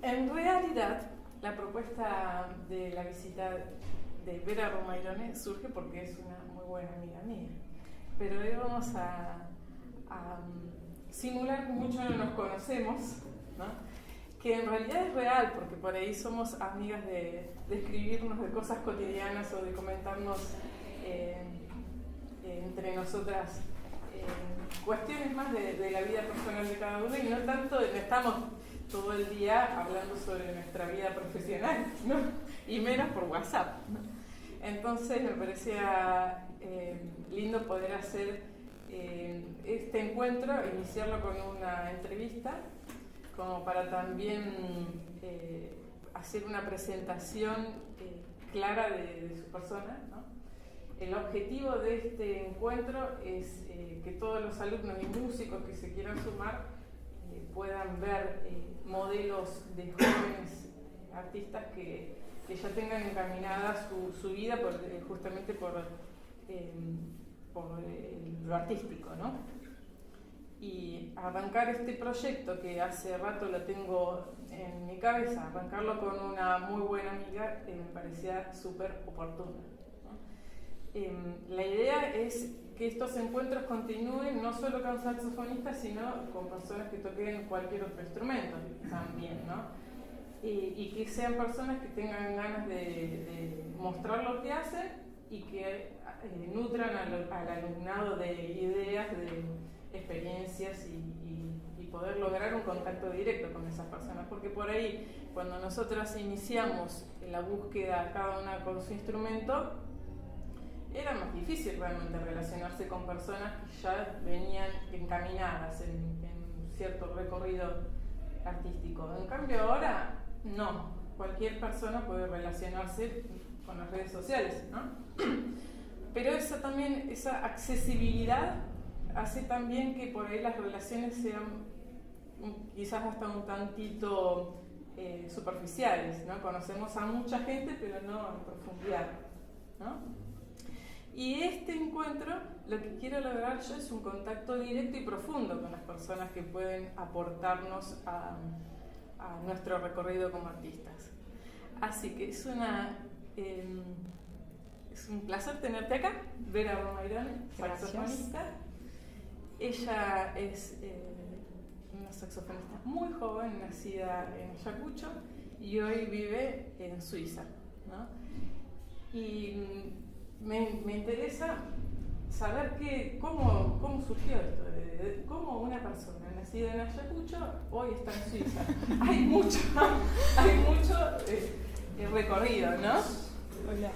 En realidad, la propuesta de la visita de Vera Romairone surge porque es una muy buena amiga mía. Pero hoy vamos a simular que mucho no nos conocemos, ¿no? Que en realidad es real, porque por ahí somos amigas de escribirnos de cosas cotidianas o de comentarnos entre nosotras cuestiones más de la vida personal de cada una, y no tanto, no estamos todo el día hablando sobre nuestra vida profesional, ¿no? Y menos por WhatsApp, ¿no? Entonces me parecía lindo poder hacer este encuentro, iniciarlo con una entrevista, como para también hacer una presentación clara de su persona, ¿no? El objetivo de este encuentro es que todos los alumnos y músicos que se quieran sumar puedan ver modelos de jóvenes artistas que ya tengan encaminada su vida justamente por lo artístico, ¿no? Y arrancar este proyecto, que hace rato lo tengo en mi cabeza, arrancarlo con una muy buena amiga, me parecía súper oportuno, ¿no? La idea es que estos encuentros continúen no solo con saxofonistas, sino con personas que toquen cualquier otro instrumento también, ¿no? Y que sean personas que tengan ganas de mostrar lo que hacen y que nutran al alumnado de ideas, de experiencias y poder lograr un contacto directo con esas personas. Porque por ahí, cuando nosotras iniciamos la búsqueda cada una con su instrumento, era más difícil realmente relacionarse con personas que ya venían encaminadas en cierto recorrido artístico. En cambio ahora, no. Cualquier persona puede relacionarse con las redes sociales, ¿no? Pero esa accesibilidad hace también que por ahí las relaciones sean quizás hasta un tantito superficiales, ¿no? Conocemos a mucha gente, pero no en profundidad, ¿no? Y este encuentro, lo que quiero lograr yo es un contacto directo y profundo con las personas que pueden aportarnos a nuestro recorrido como artistas. Así que es un placer tenerte acá, Vera Romairone, saxofonista. Ella es una saxofonista muy joven, nacida en Ayacucho y hoy vive en Suiza, ¿no? Y me interesa saber cómo surgió esto, cómo una persona nacida en Ayacucho hoy está en Suiza. Hay mucho recorrido, ¿no? Hola.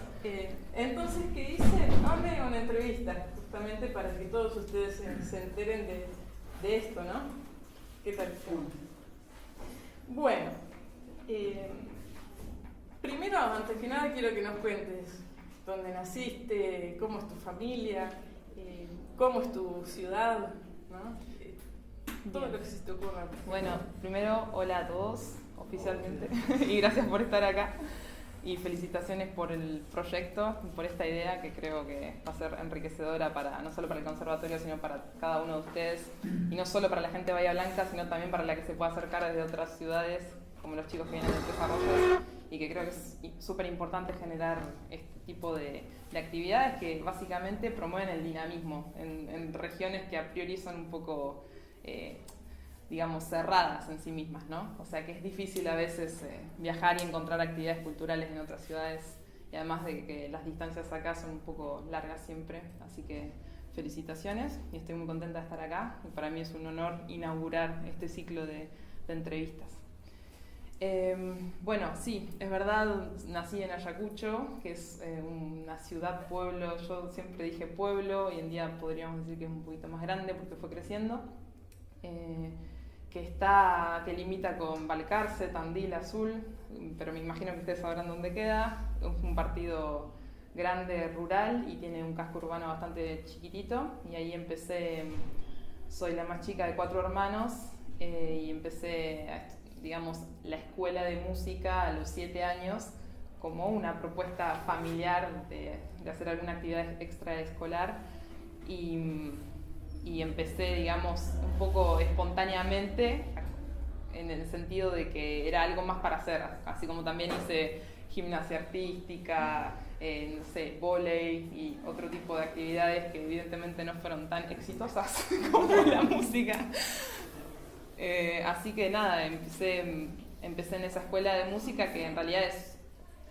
Entonces, ¿qué hice? Armé una entrevista justamente para que todos ustedes se enteren de esto, ¿no? ¿Qué tal? Bueno, primero, antes que nada, quiero que nos cuentes dónde naciste, cómo es tu familia, cómo es tu ciudad, ¿no? Todo lo que se te ocurra. Bueno, primero, hola a todos, oficialmente, y gracias por estar acá. Y felicitaciones por el proyecto, por esta idea que creo que va a ser enriquecedora no solo para el conservatorio, sino para cada uno de ustedes. Y no solo para la gente de Bahía Blanca, sino también para la que se pueda acercar desde otras ciudades, como los chicos que vienen de Tres Arroyos. Y que creo que es súper importante generar este tipo de actividades que básicamente promueven el dinamismo en regiones que a priori son un poco, digamos, cerradas en sí mismas, ¿no? O sea que es difícil a veces viajar y encontrar actividades culturales en otras ciudades, y además de que las distancias acá son un poco largas siempre, así que felicitaciones y estoy muy contenta de estar acá, y para mí es un honor inaugurar este ciclo de entrevistas. Bueno, sí, es verdad, nací en Ayacucho, que es una ciudad-pueblo. Yo siempre dije pueblo, hoy en día podríamos decir que es un poquito más grande porque fue creciendo, que limita con Balcarce, Tandil, Azul, pero me imagino que ustedes sabrán dónde queda. Es un partido grande, rural, y tiene un casco urbano bastante chiquitito, y ahí empecé. Soy la más chica de 4 hermanos, y empecé digamos, la escuela de música a los 7 años como una propuesta familiar de hacer alguna actividad extraescolar, y empecé, digamos, un poco espontáneamente en el sentido de que era algo más para hacer, así como también hice gimnasia artística, no sé, vóley y otro tipo de actividades que evidentemente no fueron tan exitosas como la música. Así que nada, empecé en esa escuela de música que en realidad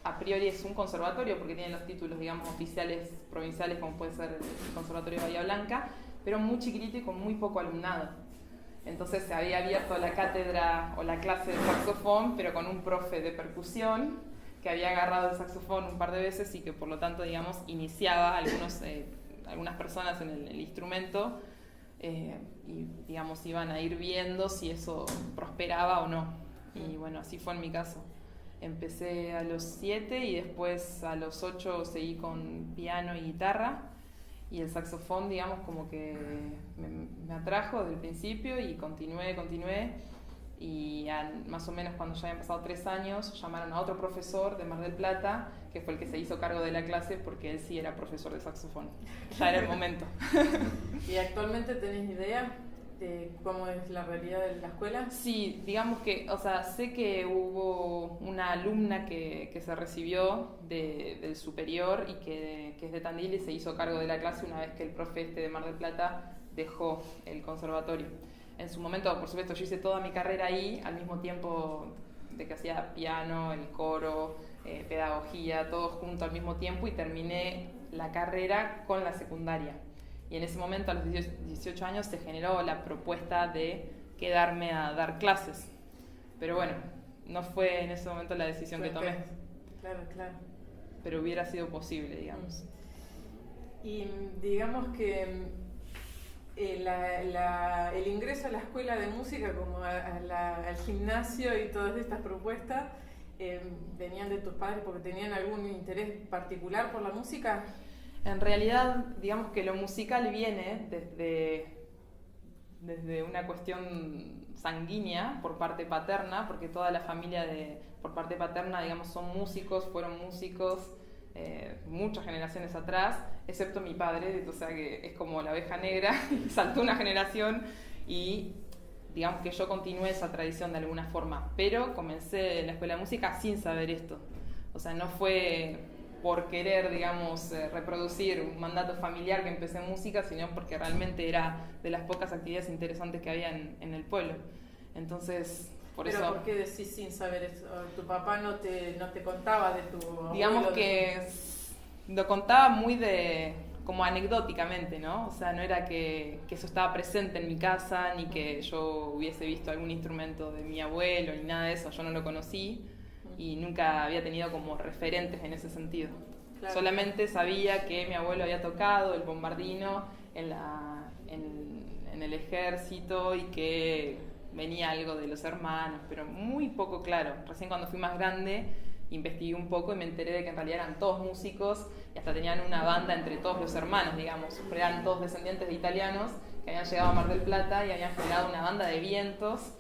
a priori es un conservatorio porque tiene los títulos, digamos, oficiales provinciales como puede ser el Conservatorio de Bahía Blanca, pero muy chiquitito y con muy poco alumnado. Entonces se había abierto la cátedra o la clase de saxofón, pero con un profe de percusión que había agarrado el saxofón un par de veces y que por lo tanto, digamos, iniciaba algunas personas en el instrumento y, digamos, iban a ir viendo si eso prosperaba o no. Y bueno, así fue en mi caso. Empecé a los 7 y después a los 8 seguí con piano y guitarra. Y el saxofón, digamos, como que me atrajo desde el principio y continué. Y más o menos cuando ya habían pasado 3 años, llamaron a otro profesor de Mar del Plata, que fue el que se hizo cargo de la clase porque él sí era profesor de saxofón. Ya era el momento. ¿Y actualmente tenés idea de cómo es la realidad de la escuela? Sí, digamos que, o sea, sé que hubo una alumna que se recibió del superior y que es de Tandil y se hizo cargo de la clase una vez que el profe de Mar del Plata dejó el conservatorio. En su momento, por supuesto, yo hice toda mi carrera ahí, al mismo tiempo de que hacía piano, el coro, pedagogía, todo junto al mismo tiempo y terminé la carrera con la secundaria. Y en ese momento, a los 18 años, se generó la propuesta de quedarme a dar clases. Pero bueno, no fue en ese momento la decisión que tomé. Claro. Pero hubiera sido posible, digamos. Y digamos que el ingreso a la escuela de música, como al gimnasio y todas estas propuestas, ¿venían de tus padres porque tenían algún interés particular por la música? En realidad, digamos que lo musical viene desde una cuestión sanguínea por parte paterna, porque toda la familia por parte paterna, digamos, fueron músicos muchas generaciones atrás, excepto mi padre, o sea que es como la oveja negra, saltó una generación y digamos que yo continué esa tradición de alguna forma, pero comencé la escuela de música sin saber esto, o sea, no fue por querer, digamos, reproducir un mandato familiar que empecé en música, sino porque realmente era de las pocas actividades interesantes que había en el pueblo. Entonces, ¿Pero por qué decís sin saber eso? ¿Tu papá no te contaba de tu abuelo? Digamos que lo contaba muy como anecdóticamente, ¿no? O sea, no era que eso estaba presente en mi casa, ni que yo hubiese visto algún instrumento de mi abuelo, ni nada de eso, yo no lo conocí. Y nunca había tenido como referentes en ese sentido. Claro. Solamente sabía que mi abuelo había tocado el bombardino en el ejército y que venía algo de los hermanos, pero muy poco claro. Recién cuando fui más grande investigué un poco y me enteré de que en realidad eran todos músicos y hasta tenían una banda entre todos los hermanos, digamos. Eran todos descendientes de italianos que habían llegado a Mar del Plata y habían generado una banda de vientos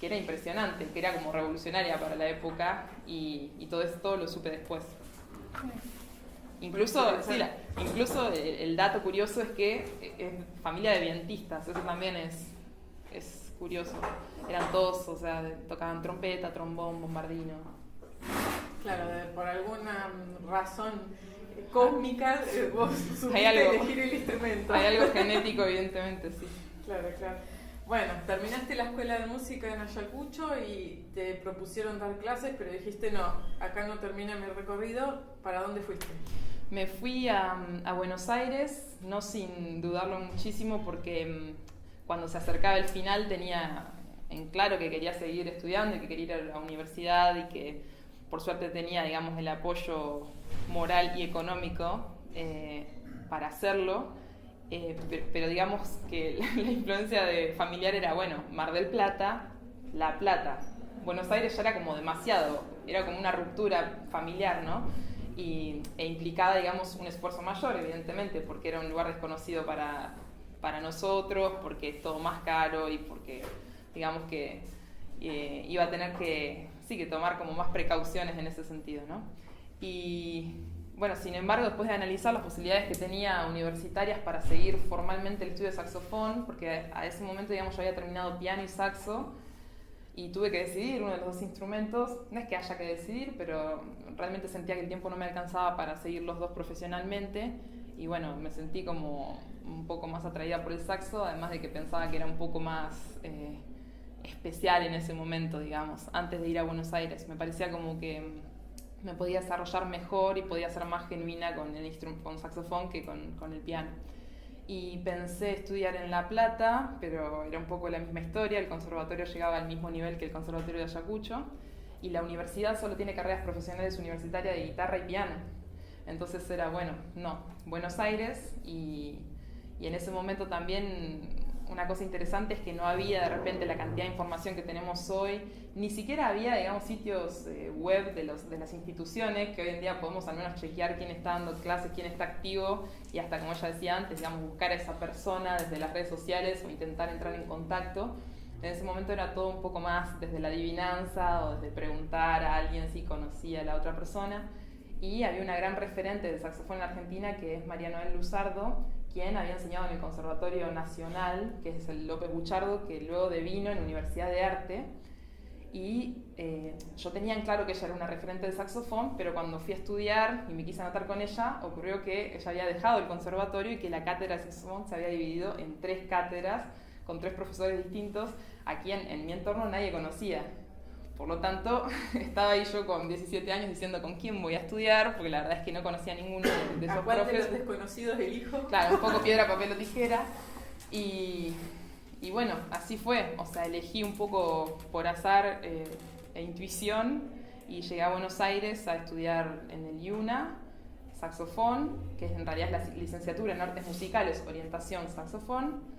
que era impresionante, que era como revolucionaria para la época y todo esto lo supe después. Incluso el dato curioso es que es familia de vientistas, eso también es curioso. Eran todos, o sea, tocaban trompeta, trombón, bombardino. Claro, por alguna razón cósmica vos supiste elegir el instrumento. Hay algo genético, evidentemente, sí. Claro. Bueno, terminaste la escuela de música en Ayacucho y te propusieron dar clases, pero dijiste no, acá no termina mi recorrido. ¿Para dónde fuiste? Me fui a Buenos Aires, no sin dudarlo muchísimo, porque cuando se acercaba el final tenía en claro que quería seguir estudiando y que quería ir a la universidad y que por suerte tenía, digamos, el apoyo moral y económico para hacerlo. Pero digamos que la influencia familiar era, bueno, Mar del Plata, La Plata. Buenos Aires ya era como demasiado, era como una ruptura familiar, ¿no? E implicaba, digamos, un esfuerzo mayor, evidentemente, porque era un lugar desconocido para nosotros, porque es todo más caro y porque, digamos que iba a tener que tomar como más precauciones en ese sentido, ¿no? Y bueno, sin embargo, después de analizar las posibilidades que tenía universitarias para seguir formalmente el estudio de saxofón, porque a ese momento, digamos, yo había terminado piano y saxo, y tuve que decidir uno de los dos instrumentos. No es que haya que decidir, pero realmente sentía que el tiempo no me alcanzaba para seguir los dos profesionalmente, y bueno, me sentí como un poco más atraída por el saxo, además de que pensaba que era un poco más especial en ese momento, digamos, antes de ir a Buenos Aires. Me parecía como que me podía desarrollar mejor y podía ser más genuina con saxofón que con el piano. Y pensé estudiar en La Plata, pero era un poco la misma historia. El conservatorio llegaba al mismo nivel que el conservatorio de Ayacucho, y la universidad solo tiene carreras profesionales universitarias de guitarra y piano. Entonces era, bueno, no, Buenos Aires. Y en ese momento también una cosa interesante es que no había de repente la cantidad de información que tenemos hoy, ni siquiera había, digamos, sitios web de las instituciones, que hoy en día podemos al menos chequear quién está dando clases, quién está activo, y hasta, como ya decía antes, digamos, buscar a esa persona desde las redes sociales o intentar entrar en contacto. En ese momento era todo un poco más desde la adivinanza o desde preguntar a alguien si conocía a la otra persona. Y había una gran referente del saxofón en Argentina, que es María Noel Luzardo, quien había enseñado en el Conservatorio Nacional, que es el López Buchardo, que luego devino en la Universidad de Arte. Y yo tenía en claro que ella era una referente del saxofón, pero cuando fui a estudiar y me quise anotar con ella, ocurrió que ella había dejado el conservatorio y que la cátedra de saxofón se había dividido en 3 cátedras, con 3 profesores distintos, a quien en mi entorno nadie conocía. Por lo tanto, estaba ahí yo con 17 años diciendo con quién voy a estudiar, porque la verdad es que no conocía a ninguno de esos profes. ¿A cuál de los desconocidos elijo? Claro, un poco piedra, papel o tijera. Y bueno, así fue. O sea, elegí un poco por azar e intuición, y llegué a Buenos Aires a estudiar en el IUNA, saxofón, que en realidad es la licenciatura en Artes Musicales, orientación saxofón.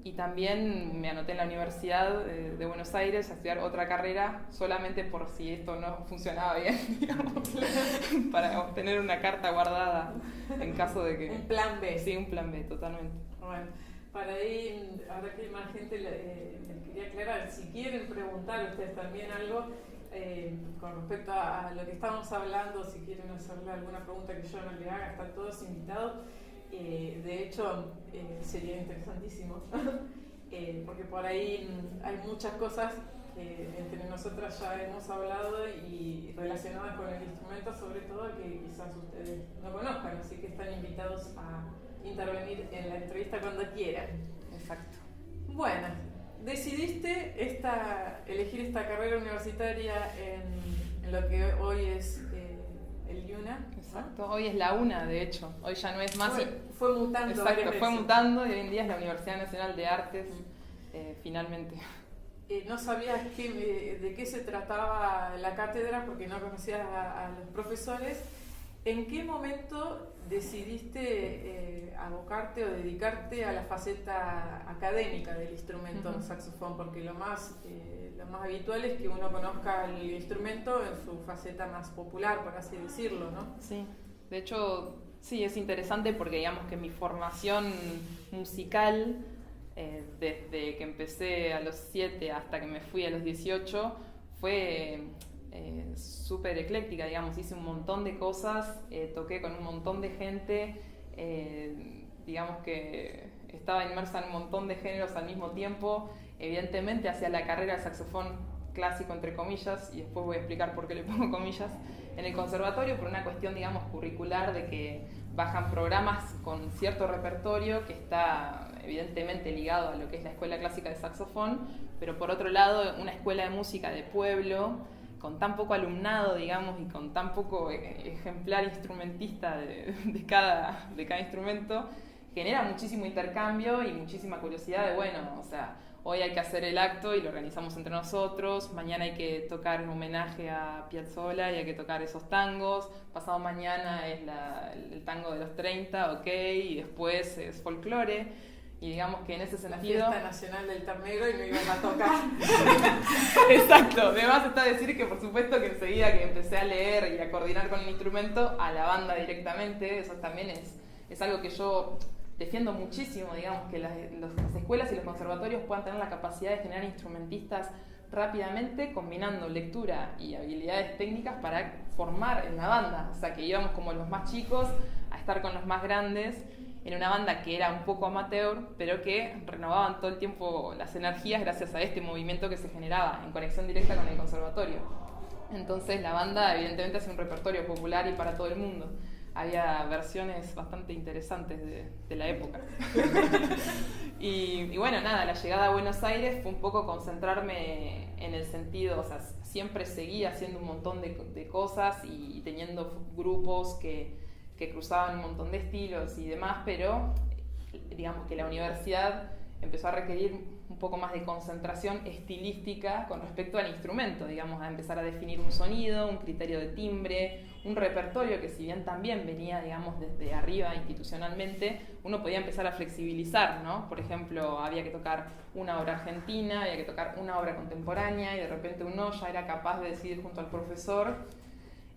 Y también me anoté en la Universidad de Buenos Aires a estudiar otra carrera, solamente por si esto no funcionaba bien, digamos, para obtener una carta guardada en caso de que... Un plan B. Sí, un plan B, totalmente. Bueno, para ahí, ahora que hay más gente, les quería aclarar, si quieren preguntar ustedes también algo con respecto a lo que estamos hablando, si quieren hacerle alguna pregunta que yo no le haga, están todos invitados. De hecho, sería interesantísimo, porque por ahí hay muchas cosas que entre nosotras ya hemos hablado y relacionadas con el instrumento, sobre todo, que quizás ustedes no conozcan, así que están invitados a intervenir en la entrevista cuando quieran. Exacto. Bueno, decidiste elegir esta carrera universitaria en lo que hoy es el IUNA. Exacto, hoy es la UNA, de hecho. Hoy ya no es más... Fue mutando. Exacto, fue mutando, y hoy en día es la Universidad Nacional de Artes, finalmente. No sabías de qué se trataba la cátedra porque no conocías a los profesores. ¿En qué momento decidiste abocarte o dedicarte a la faceta académica del instrumento saxofón? Porque lo más habitual es que uno conozca el instrumento en su faceta más popular, por así decirlo, ¿no? Sí, de hecho, sí, es interesante porque digamos que mi formación musical, desde que empecé a los 7 hasta que me fui a los 18, fue súper ecléctica, digamos. Hice un montón de cosas, toqué con un montón de gente, digamos que estaba inmersa en un montón de géneros al mismo tiempo. Evidentemente hacía la carrera de saxofón clásico, entre comillas, y después voy a explicar por qué le pongo comillas, en el conservatorio por una cuestión, digamos, curricular, de que bajan programas con cierto repertorio que está evidentemente ligado a lo que es la escuela clásica de saxofón, pero por otro lado una escuela de música de pueblo con tan poco alumnado, digamos, y con tan poco ejemplar instrumentista de cada instrumento, genera muchísimo intercambio y muchísima curiosidad de, bueno, o sea, hoy hay que hacer el acto y lo organizamos entre nosotros, mañana hay que tocar un homenaje a Piazzolla y hay que tocar esos tangos, pasado mañana es el tango de los 30, ok, y después es folclore. Y digamos que en ese sentido... La fiesta nacional del ternero y me iban a tocar. Exacto. Además está decir que por supuesto que enseguida que empecé a leer y a coordinar con el instrumento, a la banda directamente, eso también es algo que yo defiendo muchísimo, digamos, que las escuelas y los conservatorios puedan tener la capacidad de generar instrumentistas rápidamente, combinando lectura y habilidades técnicas para formar en la banda. O sea, que íbamos como los más chicos a estar con los más grandes. en una banda que era un poco amateur, pero que renovaban todo el tiempo las energías gracias a este movimiento que se generaba en conexión directa con el conservatorio. Entonces la banda evidentemente hace un repertorio popular y para todo el mundo. Había versiones bastante interesantes de la época. Y bueno, nada, la llegada a Buenos Aires fue un poco concentrarme en el sentido, o sea, siempre seguí haciendo un montón de cosas y teniendo grupos que cruzaban un montón de estilos y demás, pero digamos que la universidad empezó a requerir un poco más de concentración estilística con respecto al instrumento, digamos, a empezar a definir un sonido, un criterio de timbre, un repertorio que si bien también venía, digamos, desde arriba institucionalmente, uno podía empezar a flexibilizar, ¿no? Por ejemplo, había que tocar una obra argentina, había que tocar una obra contemporánea y de repente uno ya era capaz de decidir junto al profesor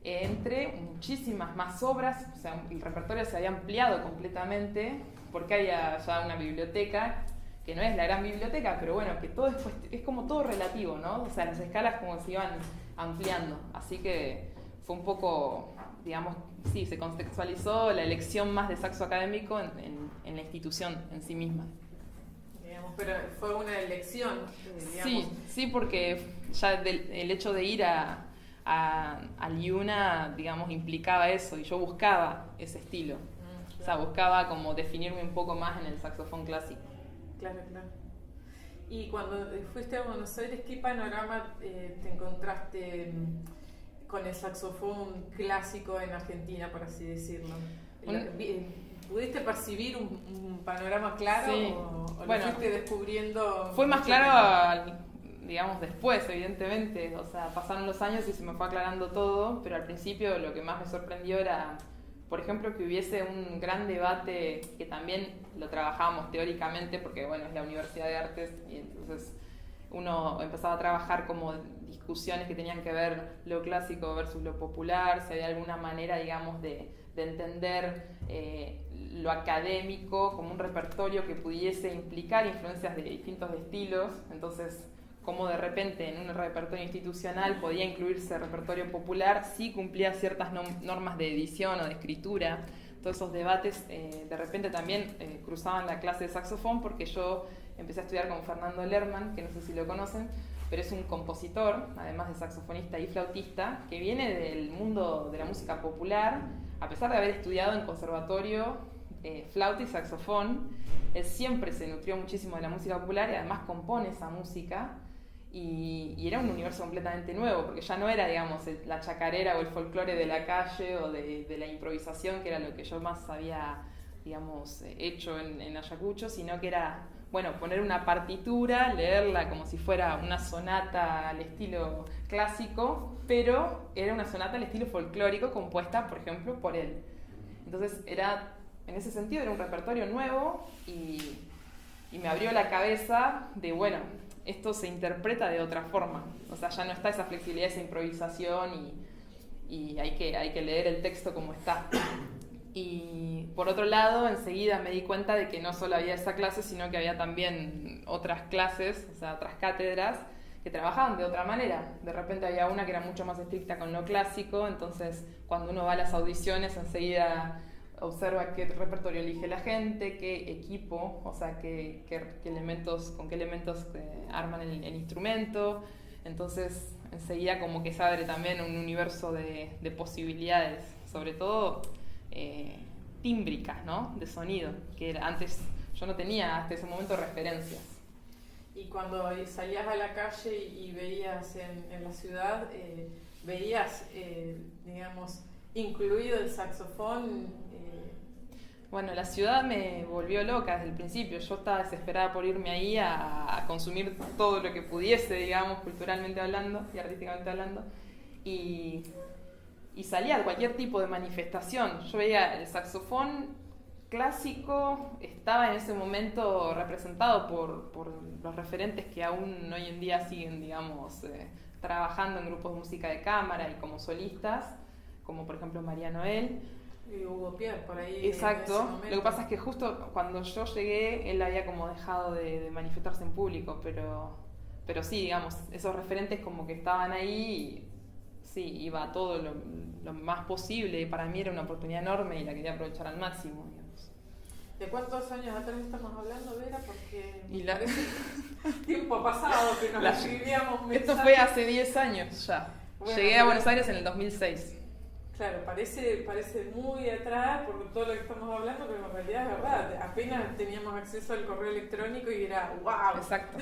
entre muchísimas más obras, o sea, el repertorio se había ampliado completamente porque había ya una biblioteca que no es la gran biblioteca, pero bueno, que todo es como todo relativo, ¿no? O sea, las escalas como se iban ampliando, así que fue un poco, digamos, sí, se contextualizó la elección más de saxo académico en la institución en sí misma. Digamos, pero fue una elección, digamos. Sí, porque ya el hecho de ir al IUNA, digamos, implicaba eso, y yo buscaba ese estilo. Claro. O sea, buscaba como definirme un poco más en el saxofón clásico. Claro. Y cuando fuiste a Buenos Aires, ¿qué panorama te encontraste con el saxofón clásico en Argentina, por así decirlo? ¿Pudiste percibir un panorama claro o lo fuiste descubriendo? Fue más claro, digamos, después, evidentemente. O sea, pasaron los años y se me fue aclarando todo, pero al principio lo que más me sorprendió era, por ejemplo, que hubiese un gran debate que también lo trabajábamos teóricamente, porque bueno, es la Universidad de Artes y entonces uno empezaba a trabajar como discusiones que tenían que ver lo clásico versus lo popular, si había alguna manera, digamos, de entender lo académico como un repertorio que pudiese implicar influencias de distintos estilos. Entonces, como de repente en un repertorio institucional podía incluirse repertorio popular, sí cumplía ciertas normas de edición o de escritura. Todos esos debates de repente también cruzaban la clase de saxofón, porque yo empecé a estudiar con Fernando Lerman, que no sé si lo conocen, pero es un compositor, además de saxofonista y flautista, que viene del mundo de la música popular, a pesar de haber estudiado en conservatorio flauta y saxofón. Él siempre se nutrió muchísimo de la música popular y además compone esa música. Y era un universo completamente nuevo, porque ya no era, digamos, la chacarera o el folclore de la calle o de la improvisación, que era lo que yo más había, digamos, hecho en Ayacucho, sino que era, bueno, poner una partitura, leerla como si fuera una sonata al estilo clásico, pero era una sonata al estilo folclórico compuesta, por ejemplo, por él. Entonces era, en ese sentido, era un repertorio nuevo y me abrió la cabeza de, bueno, esto se interpreta de otra forma. O sea, ya no está esa flexibilidad, esa improvisación y hay que leer el texto como está. Y por otro lado, enseguida me di cuenta de que no solo había esa clase, sino que había también otras clases, o sea, otras cátedras que trabajaban de otra manera. De repente había una que era mucho más estricta con lo clásico, entonces cuando uno va a las audiciones enseguida observa qué repertorio elige la gente, qué equipo, o sea, con qué elementos arman el instrumento. Entonces enseguida como que se abre también un universo de posibilidades, sobre todo tímbricas, ¿no? De sonido, que antes yo no tenía hasta ese momento referencias. Y cuando salías a la calle y veías en la ciudad, veías, digamos, incluido el saxofón. Bueno, la ciudad me volvió loca desde el principio. Yo estaba desesperada por irme ahí a consumir todo lo que pudiese, digamos, culturalmente hablando y artísticamente hablando. Y salía de cualquier tipo de manifestación. Yo veía el saxofón clásico, estaba en ese momento representado por los referentes que aún hoy en día siguen, digamos, trabajando en grupos de música de cámara y como solistas, como por ejemplo María Noel. Y Hugo Pierre, por ahí. Exacto. Lo que pasa es que justo cuando yo llegué, él había como dejado de manifestarse en público, pero sí, digamos, esos referentes como que estaban ahí y sí, iba todo lo más posible. Para mí era una oportunidad enorme y la quería aprovechar al máximo, digamos. ¿De cuántos años atrás estamos hablando, Vera? Porque tiempo pasado que nos escribíamos mensajes. Esto fue hace 10 años ya. Bueno, llegué a Buenos Aires en el 2006. Claro, parece muy atrás por todo lo que estamos hablando, pero en realidad es verdad. Apenas teníamos acceso al correo electrónico y era ¡wow! Exacto,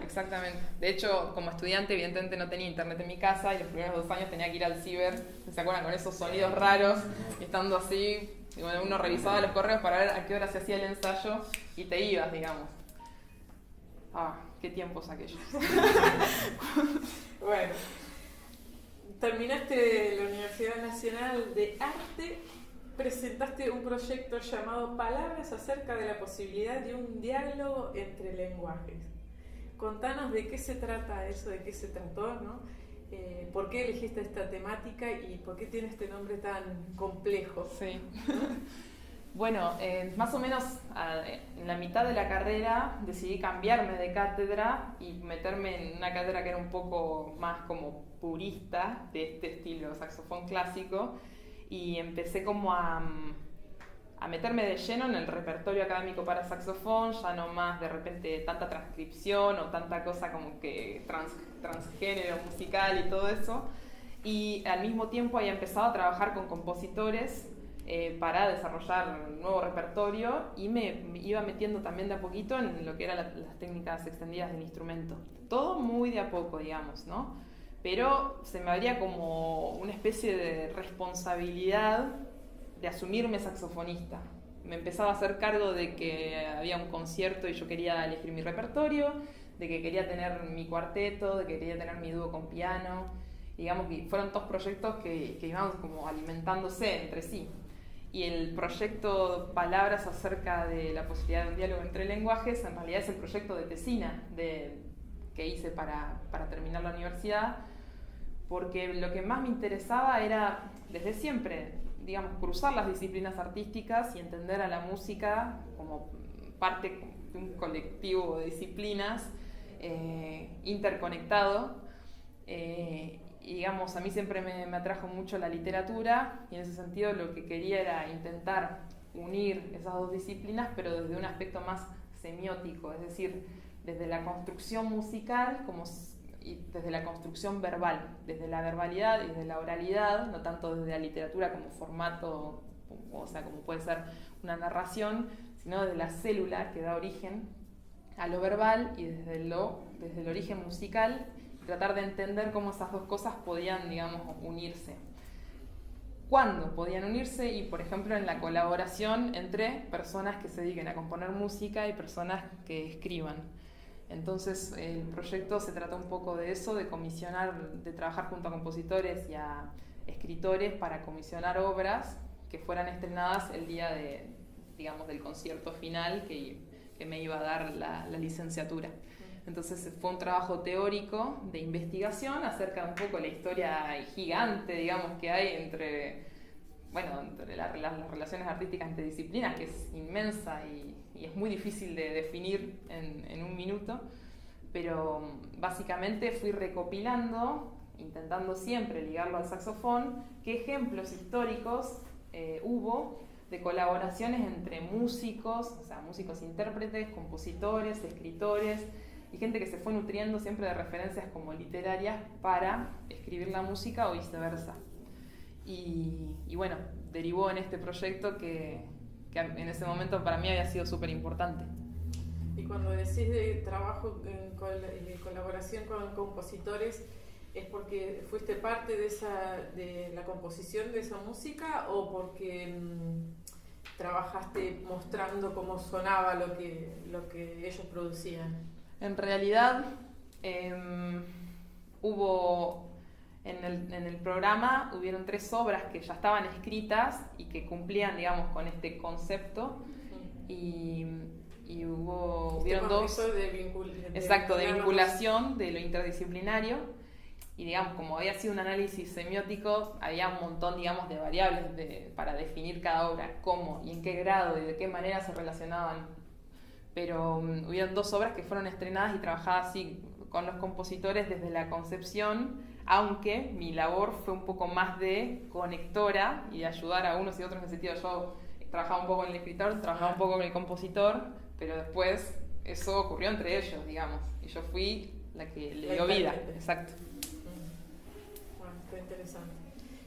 exactamente. De hecho, como estudiante, evidentemente no tenía internet en mi casa y los primeros 2 años tenía que ir al ciber, ¿se acuerdan? Con esos sonidos raros, y estando así, y bueno, uno revisaba los correos para ver a qué hora se hacía el ensayo y te ibas, digamos. Qué tiempos aquellos. Bueno. Terminaste la Universidad Nacional de Arte, presentaste un proyecto llamado Palabras acerca de la posibilidad de un diálogo entre lenguajes. Contanos de qué se trata eso, de qué se trató, ¿no? ¿Por qué elegiste esta temática y por qué tiene este nombre tan complejo? Sí. Bueno, más o menos en la mitad de la carrera decidí cambiarme de cátedra y meterme en una cátedra que era un poco más como purista de este estilo, saxofón clásico, y empecé como a meterme de lleno en el repertorio académico para saxofón, ya no más de repente tanta transcripción o tanta cosa como que transgénero musical y todo eso, y al mismo tiempo había empezado a trabajar con compositores para desarrollar un nuevo repertorio y me iba metiendo también de a poquito en lo que eran las técnicas extendidas del instrumento. Todo muy de a poco, digamos, ¿no? Pero se me abría como una especie de responsabilidad de asumirme saxofonista. Me empezaba a hacer cargo de que había un concierto y yo quería elegir mi repertorio, de que quería tener mi cuarteto, de que quería tener mi dúo con piano. Digamos que fueron 2 proyectos que iban como alimentándose entre sí. Y el proyecto Palabras acerca de la posibilidad de un diálogo entre lenguajes, en realidad es el proyecto de tesina que hice para terminar la universidad, porque lo que más me interesaba era, desde siempre, digamos, cruzar las disciplinas artísticas y entender a la música como parte de un colectivo de disciplinas interconectado. Y digamos, a mí siempre me atrajo mucho la literatura y en ese sentido lo que quería era intentar unir esas 2 disciplinas, pero desde un aspecto más semiótico, es decir, desde la construcción musical y desde la construcción verbal, desde la verbalidad y desde la oralidad, no tanto desde la literatura como formato, o sea, como puede ser una narración, sino desde la célula que da origen a lo verbal y desde el origen musical, tratar de entender cómo esas 2 cosas podían, digamos, unirse. ¿Cuándo podían unirse? Y, por ejemplo, en la colaboración entre personas que se dediquen a componer música y personas que escriban. Entonces, el proyecto se trata un poco de eso, de trabajar junto a compositores y a escritores para comisionar obras que fueran estrenadas el día del concierto final que me iba a dar la licenciatura. Entonces fue un trabajo teórico de investigación acerca de un poco la historia gigante, digamos, que hay entre las relaciones artísticas entre disciplinas, que es inmensa y es muy difícil de definir en un minuto, pero básicamente fui recopilando, intentando siempre ligarlo al saxofón, qué ejemplos históricos hubo de colaboraciones entre músicos, o sea, músicos intérpretes, compositores, escritores, y gente que se fue nutriendo siempre de referencias como literarias para escribir la música o viceversa. Y bueno, derivó en este proyecto que en ese momento para mí había sido súper importante. Y cuando decís de trabajo en colaboración con compositores, ¿es porque fuiste parte de la composición de esa música o porque trabajaste mostrando cómo sonaba lo que ellos producían? En realidad, hubo en el programa, hubieron 3 obras que ya estaban escritas y que cumplían, digamos, con este concepto. Y hubieron 2... de vinculación de lo interdisciplinario. Y, digamos, como había sido un análisis semiótico, había un montón, digamos, de variables para definir cada obra, cómo y en qué grado y de qué manera se relacionaban. Pero hubieron 2 obras que fueron estrenadas y trabajadas así con los compositores desde la concepción, aunque mi labor fue un poco más de conectora y de ayudar a unos y otros en el sentido yo trabajaba un poco con el escritor, trabajaba un poco con el compositor, pero después eso ocurrió entre ellos, digamos, y yo fui la que le dio vida. Exacto. Bueno, está interesante.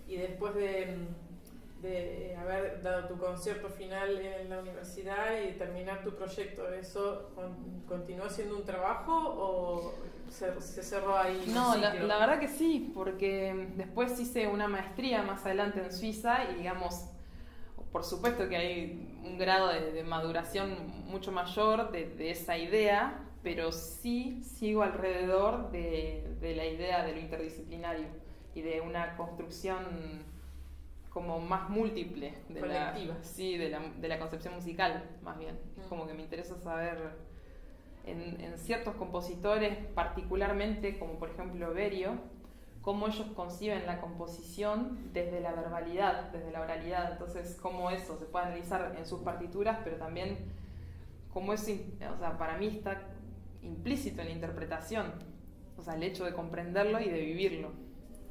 Y después de haber dado tu concierto final en la universidad y terminar tu proyecto, ¿eso continuó siendo un trabajo o se cerró ahí? No, la verdad que sí, porque después hice una maestría más adelante en Suiza y digamos, por supuesto que hay un grado de maduración mucho mayor de esa idea, pero sí sigo alrededor de la idea de lo interdisciplinario y de una construcción como más múltiple colectiva. De la concepción musical, más bien. Como que me interesa saber en ciertos compositores, particularmente como por ejemplo Berio, cómo ellos conciben la composición desde la verbalidad, desde la oralidad. Entonces, cómo eso se puede analizar en sus partituras, pero también cómo eso, o sea, para mí está implícito en la interpretación. O sea, el hecho de comprenderlo y de vivirlo.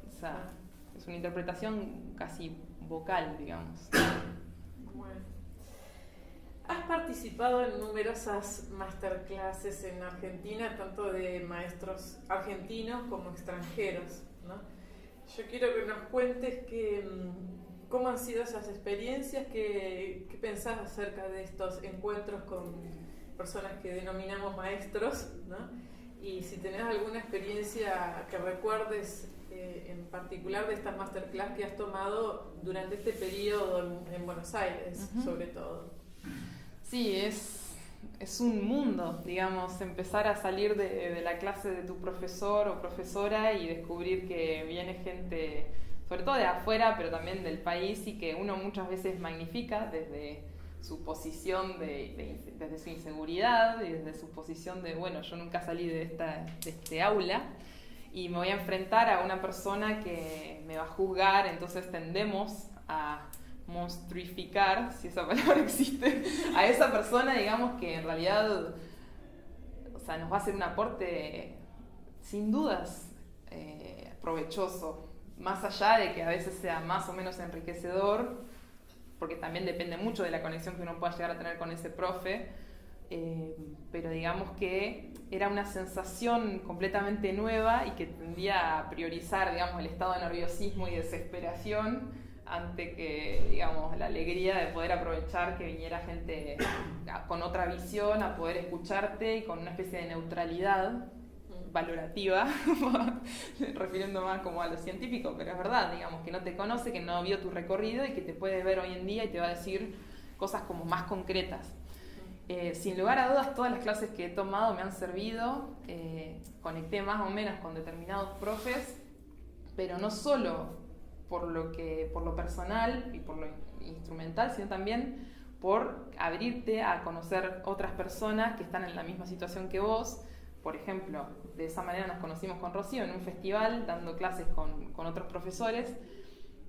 O sea, es una interpretación casi vocal, digamos. Bueno. Has participado en numerosas masterclasses en Argentina, tanto de maestros argentinos como extranjeros, ¿no? Yo quiero que nos cuentes cómo han sido esas experiencias, qué pensás acerca de estos encuentros con personas que denominamos maestros, ¿no? Y si tenés alguna experiencia que recuerdes en particular de estas masterclass que has tomado durante este periodo en Buenos Aires, sobre todo. Sí, es un mundo, digamos, empezar a salir de la clase de tu profesor o profesora y descubrir que viene gente, sobre todo de afuera, pero también del país, y que uno muchas veces magnifica desde su posición, desde su inseguridad y desde su posición de, bueno, yo nunca salí de este aula y me voy a enfrentar a una persona que me va a juzgar, entonces tendemos a monstruificar, si esa palabra existe, a esa persona, digamos, que en realidad, o sea, nos va a hacer un aporte sin dudas provechoso, más allá de que a veces sea más o menos enriquecedor, porque también depende mucho de la conexión que uno pueda llegar a tener con ese profe, pero digamos que era una sensación completamente nueva y que tendía a priorizar, digamos, el estado de nerviosismo y desesperación ante que, digamos, la alegría de poder aprovechar que viniera gente con otra visión a poder escucharte y con una especie de neutralidad valorativa, refiriendo más como a lo científico, pero es verdad, digamos, que no te conoce, que no vio tu recorrido y que te puede ver hoy en día y te va a decir cosas como más concretas. Sin lugar a dudas, todas las clases que he tomado me han servido, conecté más o menos con determinados profes, pero no solo por lo personal y por lo instrumental, sino también por abrirte a conocer otras personas que están en la misma situación que vos. Por ejemplo, de esa manera nos conocimos con Rocío en un festival, dando clases con otros profesores,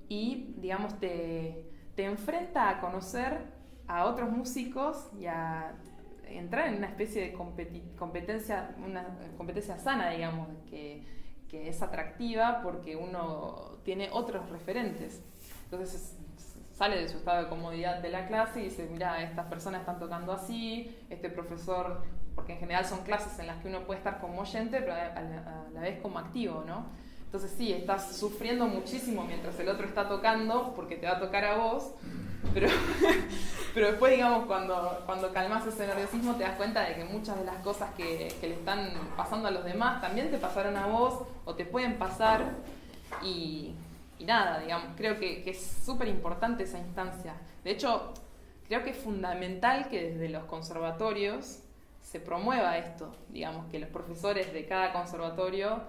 y digamos te enfrenta a conocer a otros músicos y a entrar en una especie de competencia, una competencia sana, digamos, que es atractiva porque uno tiene otros referentes. Entonces sale de su estado de comodidad de la clase y dice, mira, estas personas están tocando así, este profesor, porque en general son clases en las que uno puede estar como oyente, pero a la vez como activo, ¿no? Entonces sí, estás sufriendo muchísimo mientras el otro está tocando, porque te va a tocar a vos, pero después, digamos, cuando calmas ese nerviosismo te das cuenta de que muchas de las cosas que le están pasando a los demás también te pasaron a vos o te pueden pasar, y nada, digamos, creo que es súper importante esa instancia. De hecho, creo que es fundamental que desde los conservatorios se promueva esto, digamos, que los profesores de cada conservatorio,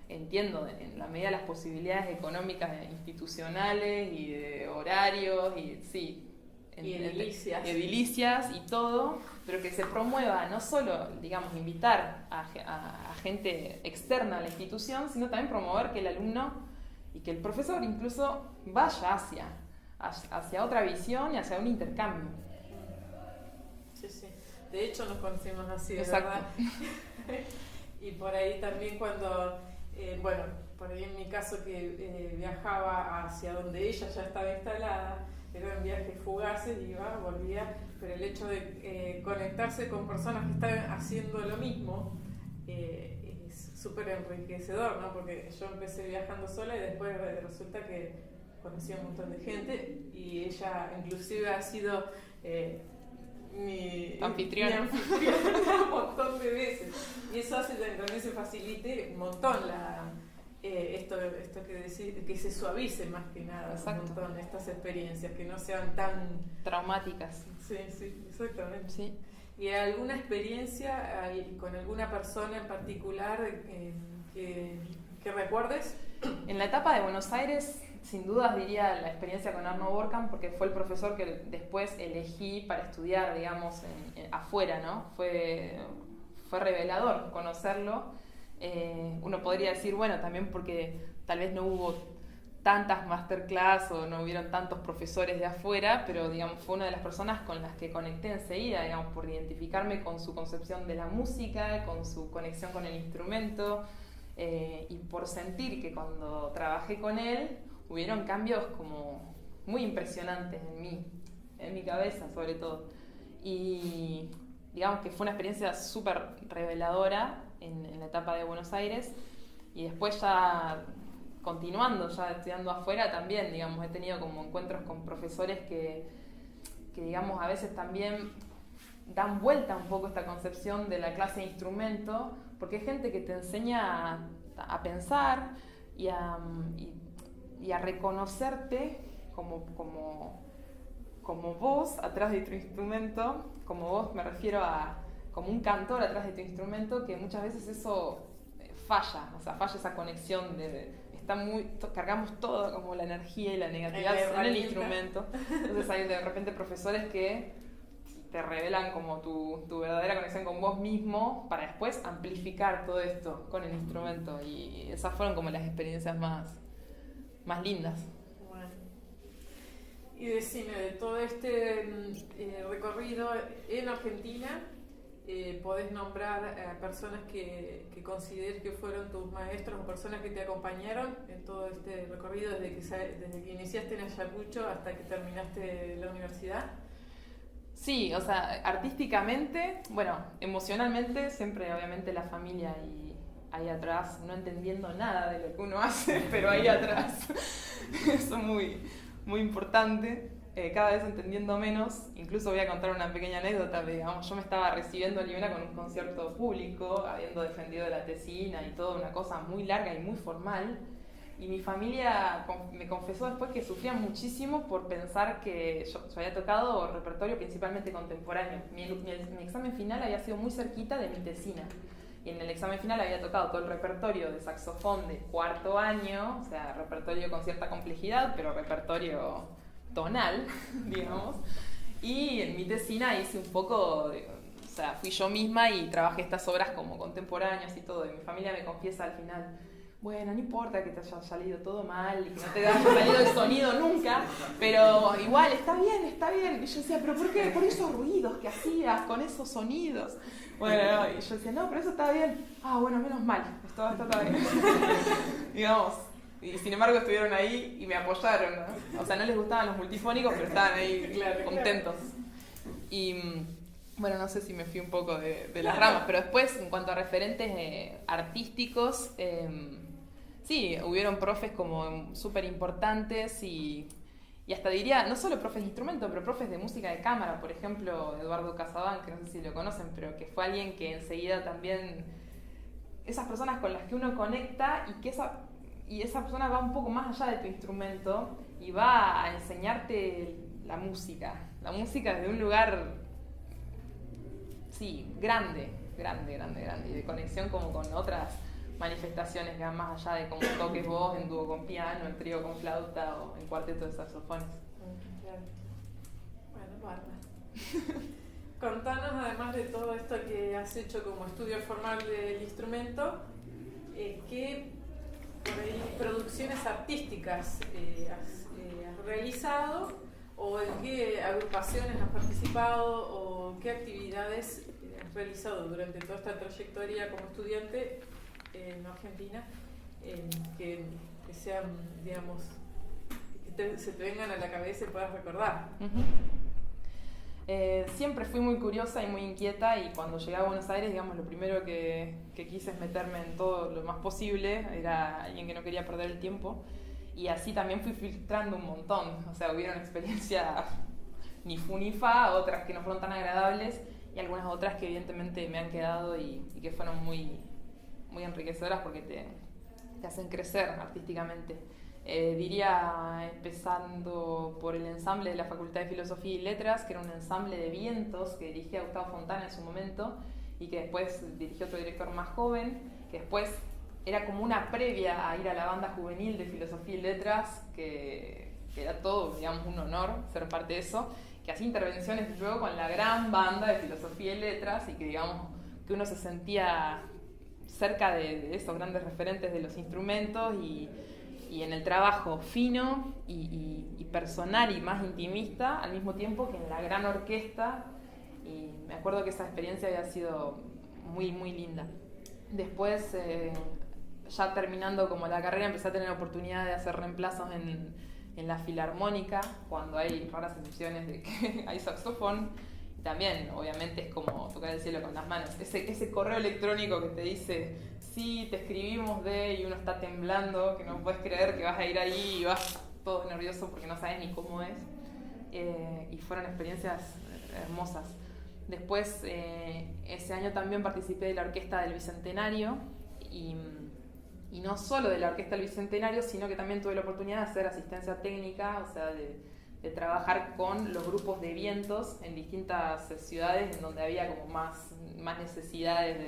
entiendo, en la medida de las posibilidades económicas institucionales y de horarios y sí, edilicias y todo, pero que se promueva no solo, digamos, invitar a gente externa a la institución, sino también promover que el alumno y que el profesor incluso vaya hacia otra visión y hacia un intercambio. Sí, sí. De hecho nos conocimos así, exacto, ¿verdad? Y por ahí también cuando, bueno, por ahí en mi caso que viajaba hacia donde ella ya estaba instalada, eran viajes fugaces, iba, volvía, pero el hecho de conectarse con personas que están haciendo lo mismo es súper enriquecedor, ¿no? Porque yo empecé viajando sola y después resulta que conocí a un montón de gente y ella inclusive ha sido mi anfitriona un montón de veces, y eso hace que también se facilite un montón esto que decir, que se suavice más que nada. Exacto. Un montón estas experiencias que no sean tan traumáticas. Sí, exactamente. Sí. ¿Y alguna experiencia con alguna persona en particular que recuerdes? En la etapa de Buenos Aires, sin dudas diría la experiencia con Arno Borkan, porque fue el profesor que después elegí para estudiar, digamos, afuera, ¿no? Fue revelador conocerlo. Uno podría decir, bueno, también porque tal vez no hubo tantas masterclass o no hubieron tantos profesores de afuera, pero digamos fue una de las personas con las que conecté enseguida, digamos, por identificarme con su concepción de la música, con su conexión con el instrumento, y por sentir que cuando trabajé con él hubieron cambios como muy impresionantes en mi cabeza sobre todo. Y digamos que fue una experiencia súper reveladora en la etapa de Buenos Aires, y después ya continuando, ya estudiando afuera también, digamos, he tenido como encuentros con profesores que digamos a veces también dan vuelta un poco esta concepción de la clase de instrumento, porque hay gente que te enseña a pensar y a reconocerte como vos atrás de tu instrumento, como vos me refiero a como un cantor atrás de tu instrumento, que muchas veces eso falla, o sea, falla esa conexión cargamos todo como la energía y la negatividad en el instrumento. Entonces hay de repente profesores que te revelan como tu verdadera conexión con vos mismo para después amplificar todo esto con el instrumento, y esas fueron como las experiencias más lindas. Bueno. Y decime, de todo este recorrido en Argentina, podés nombrar a personas que consideres que fueron tus maestros o personas que te acompañaron en todo este recorrido desde que iniciaste en Ayacucho hasta que terminaste la universidad. Sí, o sea, artísticamente, bueno, emocionalmente siempre obviamente la familia y ahí atrás, no entendiendo nada de lo que uno hace, pero ahí atrás, eso es muy, muy importante. Cada vez entendiendo menos. Incluso voy a contar una pequeña anécdota. Digamos, yo me estaba recibiendo en Libena con un concierto público, habiendo defendido la tesina y toda una cosa muy larga y muy formal, y mi familia me confesó después que sufría muchísimo por pensar que yo había tocado repertorio principalmente contemporáneo. Mi examen final había sido muy cerquita de mi tesina, y en el examen final había tocado todo el repertorio de saxofón de cuarto año, o sea, repertorio con cierta complejidad, pero repertorio tonal, digamos, y en mi tesina hice un poco, o sea, fui yo misma y trabajé estas obras como contemporáneas y todo, y mi familia me confiesa al final, bueno, no importa que te haya salido todo mal y que no te haya salido el sonido nunca, pero igual, está bien, y yo decía, pero ¿por qué? Por esos ruidos que hacías, con esos sonidos. Bueno, y yo decía, no, pero eso está bien. Ah, bueno, menos mal, está bien. Digamos. Y sin embargo estuvieron ahí y me apoyaron, ¿no? O sea, no les gustaban los multifónicos, pero estaban ahí contentos. Y bueno, no sé si me fui un poco de las ramas, pero después, en cuanto a referentes artísticos, sí, hubieron profes como súper importantes y hasta diría, no solo profes de instrumento, pero profes de música de cámara. Por ejemplo, Eduardo Casabán, que no sé si lo conocen, pero que fue alguien que enseguida también, esas personas con las que uno conecta y esa persona va un poco más allá de tu instrumento y va a enseñarte la música desde un lugar, sí, grande, y de conexión como con otras manifestaciones que van más allá de cómo toques vos en dúo con piano, en trío con flauta o en cuarteto de saxofones. Claro. Bueno, bárbaro. Contanos, además de todo esto que has hecho como estudio formal del instrumento, ¿qué por ahí producciones artísticas has realizado, o en qué agrupaciones has participado, o qué actividades has realizado durante toda esta trayectoria como estudiante en Argentina que sean, digamos, se te vengan a la cabeza y puedas recordar. Siempre fui muy curiosa y muy inquieta, y cuando llegué a Buenos Aires, digamos, lo primero que quise es meterme en todo lo más posible. Era alguien que no quería perder el tiempo, y así también fui filtrando un montón. O sea, hubieron experiencias ni fu ni fa, otras que no fueron tan agradables, y algunas otras que evidentemente me han quedado y que fueron muy, muy enriquecedoras porque te hacen crecer artísticamente. Diría, empezando por el ensamble de la Facultad de Filosofía y Letras, que era un ensamble de vientos que dirigía Gustavo Fontana en su momento, y que después dirigió otro director más joven, que después era como una previa a ir a la banda juvenil de Filosofía y Letras, que era todo, digamos, un honor ser parte de eso, que hacía intervenciones luego con la gran banda de Filosofía y Letras, y que, digamos, que uno se sentía cerca de esos grandes referentes de los instrumentos, y en el trabajo fino y personal y más intimista, al mismo tiempo que en la gran orquesta. Y me acuerdo que esa experiencia había sido muy, muy linda. Después, ya terminando como la carrera, empecé a tener la oportunidad de hacer reemplazos en la Filarmónica, cuando hay raras excepciones de que hay saxofón. Y también, obviamente, es como tocar el cielo con las manos. Ese correo electrónico que te dice: sí, te escribimos y uno está temblando, que no puedes creer que vas a ir ahí y vas todo nervioso porque no sabes ni cómo es. Y fueron experiencias hermosas. Después, ese año también participé de la Orquesta del Bicentenario, y no solo de la Orquesta del Bicentenario, sino que también tuve la oportunidad de hacer asistencia técnica, o sea, de trabajar con los grupos de vientos en distintas ciudades en donde había como más necesidades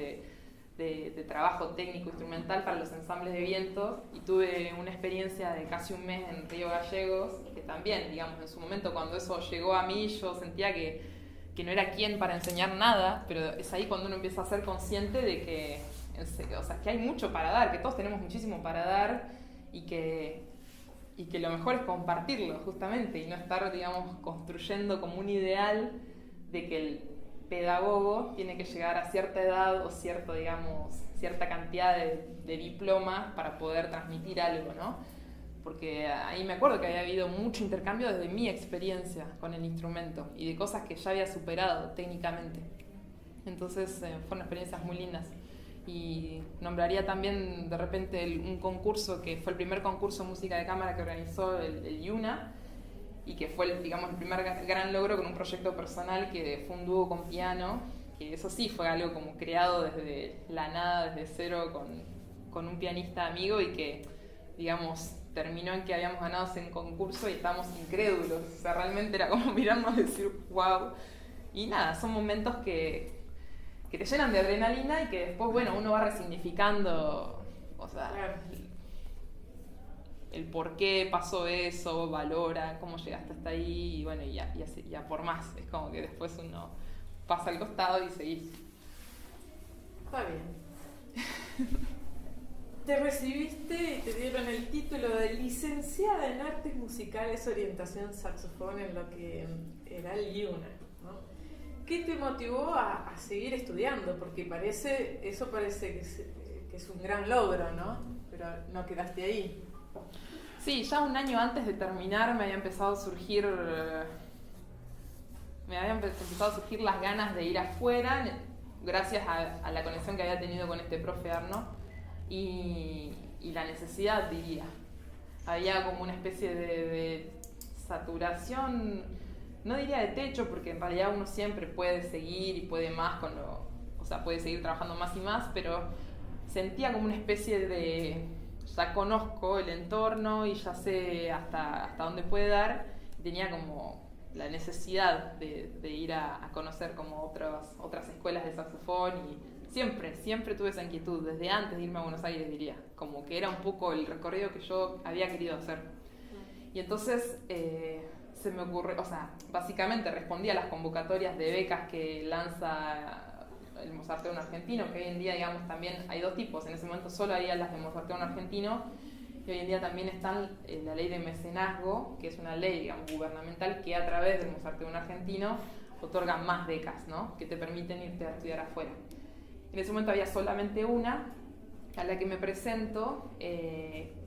de trabajo técnico instrumental para los ensambles de vientos, y tuve una experiencia de casi un mes en Río Gallegos, que también, digamos, en su momento cuando eso llegó a mí, yo sentía que no era quien para enseñar nada, pero es ahí cuando uno empieza a ser consciente de que, o sea, que hay mucho para dar, que todos tenemos muchísimo para dar, y que lo mejor es compartirlo, justamente, y no estar, digamos, construyendo como un ideal de que el pedagogo tiene que llegar a cierta edad o cierta cantidad de diplomas para poder transmitir algo, ¿no? Porque ahí me acuerdo que había habido mucho intercambio desde mi experiencia con el instrumento y de cosas que ya había superado técnicamente. Entonces fueron experiencias muy lindas. Y nombraría también de repente un concurso que fue el primer concurso de música de cámara que organizó el IUNA, y que fue, digamos, el primer gran logro con un proyecto personal que fue un dúo con piano, que eso sí fue algo como creado desde la nada, desde cero, con un pianista amigo, y que, digamos, terminó en que habíamos ganado ese concurso y estábamos incrédulos. O sea, realmente era como mirarnos y decir, wow. Y nada, son momentos que te llenan de adrenalina y que después, bueno, uno va resignificando, o sea, claro, el por qué pasó eso, valora cómo llegaste hasta ahí, y bueno, y ya por más. Es como que después uno pasa al costado y seguís. Está bien. Te recibiste y te dieron el título de licenciada en Artes Musicales, Orientación Saxofón, en lo que era el IUNA, ¿no? ¿Qué te motivó a seguir estudiando? Porque eso parece que es un gran logro, ¿no? Pero no quedaste ahí. Sí, ya un año antes de terminar me habían empezado a surgir las ganas de ir afuera, gracias a la conexión que había tenido con este profe Arno, y la necesidad, diría. Había como una especie de saturación, no diría de techo, porque en realidad uno siempre puede seguir y puede más puede seguir trabajando más y más, pero sentía como una especie de ya conozco el entorno y ya sé hasta dónde puede dar, y tenía como la necesidad de ir a conocer como otras escuelas de saxofón, y siempre tuve esa inquietud, desde antes de irme a Buenos Aires, diría, como que era un poco el recorrido que yo había querido hacer. Y entonces se me ocurrió, o sea, básicamente respondí a las convocatorias de becas que lanza el Mozarteum argentino, que hoy en día, digamos, también hay dos tipos. En ese momento solo había las de Mozarteum argentino, y hoy en día también está la ley de mecenazgo, que es una ley, digamos, gubernamental, que a través del Mozarteum argentino otorga más becas, ¿no?, que te permiten irte a estudiar afuera. En ese momento había solamente una, a la que me presento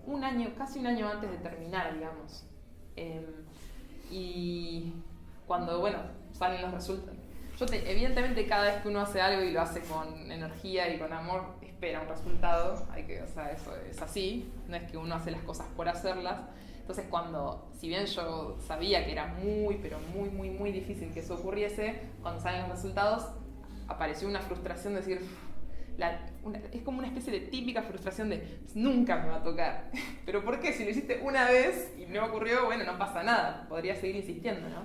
un año, casi un año antes de terminar, digamos. Y cuando, bueno, salen los resultados. Evidentemente cada vez que uno hace algo y lo hace con energía y con amor, espera un resultado. O sea, eso es así, no es que uno hace las cosas por hacerlas. Entonces si bien yo sabía que era pero muy difícil que eso ocurriese, cuando salen los resultados apareció una frustración de decir, es como una especie de típica frustración de nunca me va a tocar. ¿Pero por qué? Si lo hiciste una vez y no ocurrió, bueno, no pasa nada, podría seguir insistiendo, ¿no?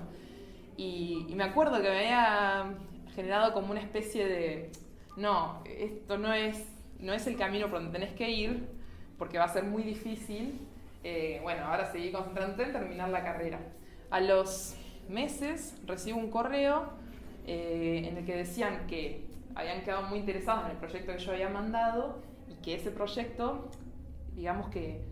Y me acuerdo que me había generado como una especie de, no, esto no es el camino por donde tenés que ir, porque va a ser muy difícil. Bueno, ahora seguí concentrándote en terminar la carrera. A los meses recibo un correo en el que decían que habían quedado muy interesados en el proyecto que yo había mandado y que ese proyecto, digamos que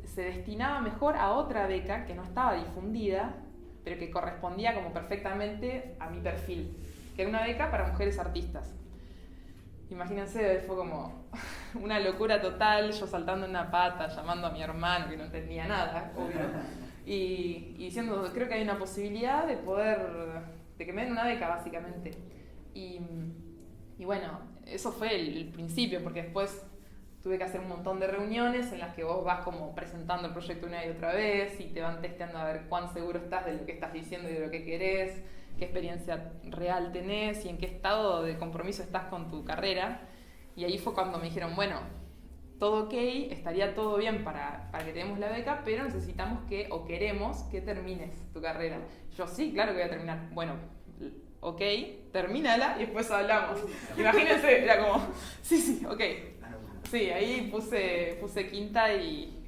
se destinaba mejor a otra beca que no estaba difundida, pero que correspondía como perfectamente a mi perfil, que era una beca para mujeres artistas. Imagínense, fue como una locura total, yo saltando en una pata, llamando a mi hermano que no entendía nada, obvio, y diciendo, creo que hay una posibilidad de que me den una beca, básicamente. Y bueno, eso fue el principio, porque después tuve que hacer un montón de reuniones en las que vos vas como presentando el proyecto una y otra vez y te van testeando a ver cuán seguro estás de lo que estás diciendo y de lo que querés, qué experiencia real tenés y en qué estado de compromiso estás con tu carrera. Y ahí fue cuando me dijeron, bueno, todo ok, estaría todo bien para que te demos la beca, pero necesitamos queremos que termines tu carrera. Yo, sí, claro que voy a terminar. Bueno, ok, termínala y después hablamos. Imagínense, era como, sí, ok. Sí, ahí puse quinta y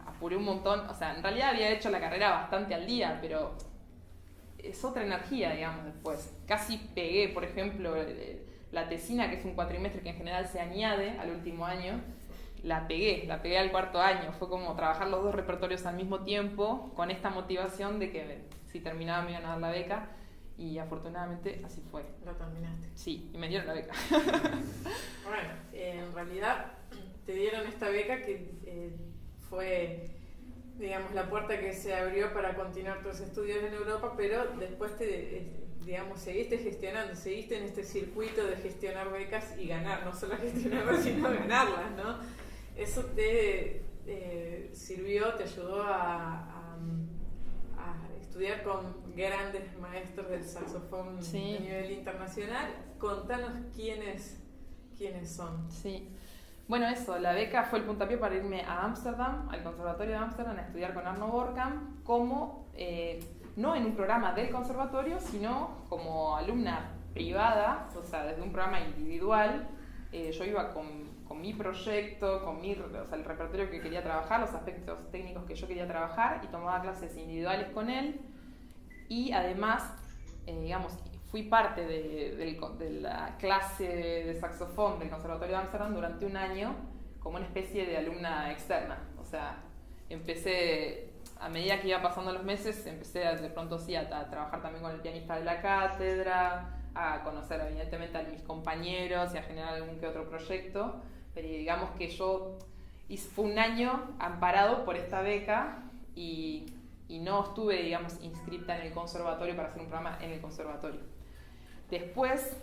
apuré un montón. O sea, en realidad había hecho la carrera bastante al día, pero es otra energía, digamos, después. Casi pegué, por ejemplo, la tesina, que es un cuatrimestre que en general se añade al último año. La pegué al cuarto año. Fue como trabajar los dos repertorios al mismo tiempo, con esta motivación de que si terminaba me iban a dar la beca. Y afortunadamente así fue. Lo terminaste. Sí, y me dieron la beca. Bueno, en realidad te dieron esta beca que fue, digamos, la puerta que se abrió para continuar tus estudios en Europa, pero después digamos, seguiste gestionando, seguiste en este circuito de gestionar becas y ganar, no solo gestionarlas, sino ganarlas, ¿no? Eso te sirvió, te ayudó a estudiar con grandes maestros del saxofón sí. A nivel internacional. Contanos quiénes son. Sí. Bueno, eso, la beca fue el puntapié para irme a Ámsterdam, al Conservatorio de Ámsterdam, a estudiar con Arno Borkamp, como, no en un programa del conservatorio, sino como alumna privada, o sea, desde un programa individual. Yo iba con mi proyecto, o sea, el repertorio que quería trabajar, los aspectos técnicos que yo quería trabajar, y tomaba clases individuales con él. Y además, digamos, fui parte de la clase de saxofón del Conservatorio de Ámsterdam durante un año como una especie de alumna externa. O sea, empecé, a medida que iba pasando los meses, empecé de pronto sí a trabajar también con el pianista de la cátedra, a conocer evidentemente a mis compañeros y a generar algún que otro proyecto. Pero digamos que fue un año amparado por esta beca y no estuve, digamos, inscrita en el conservatorio para hacer un programa en el conservatorio. Después,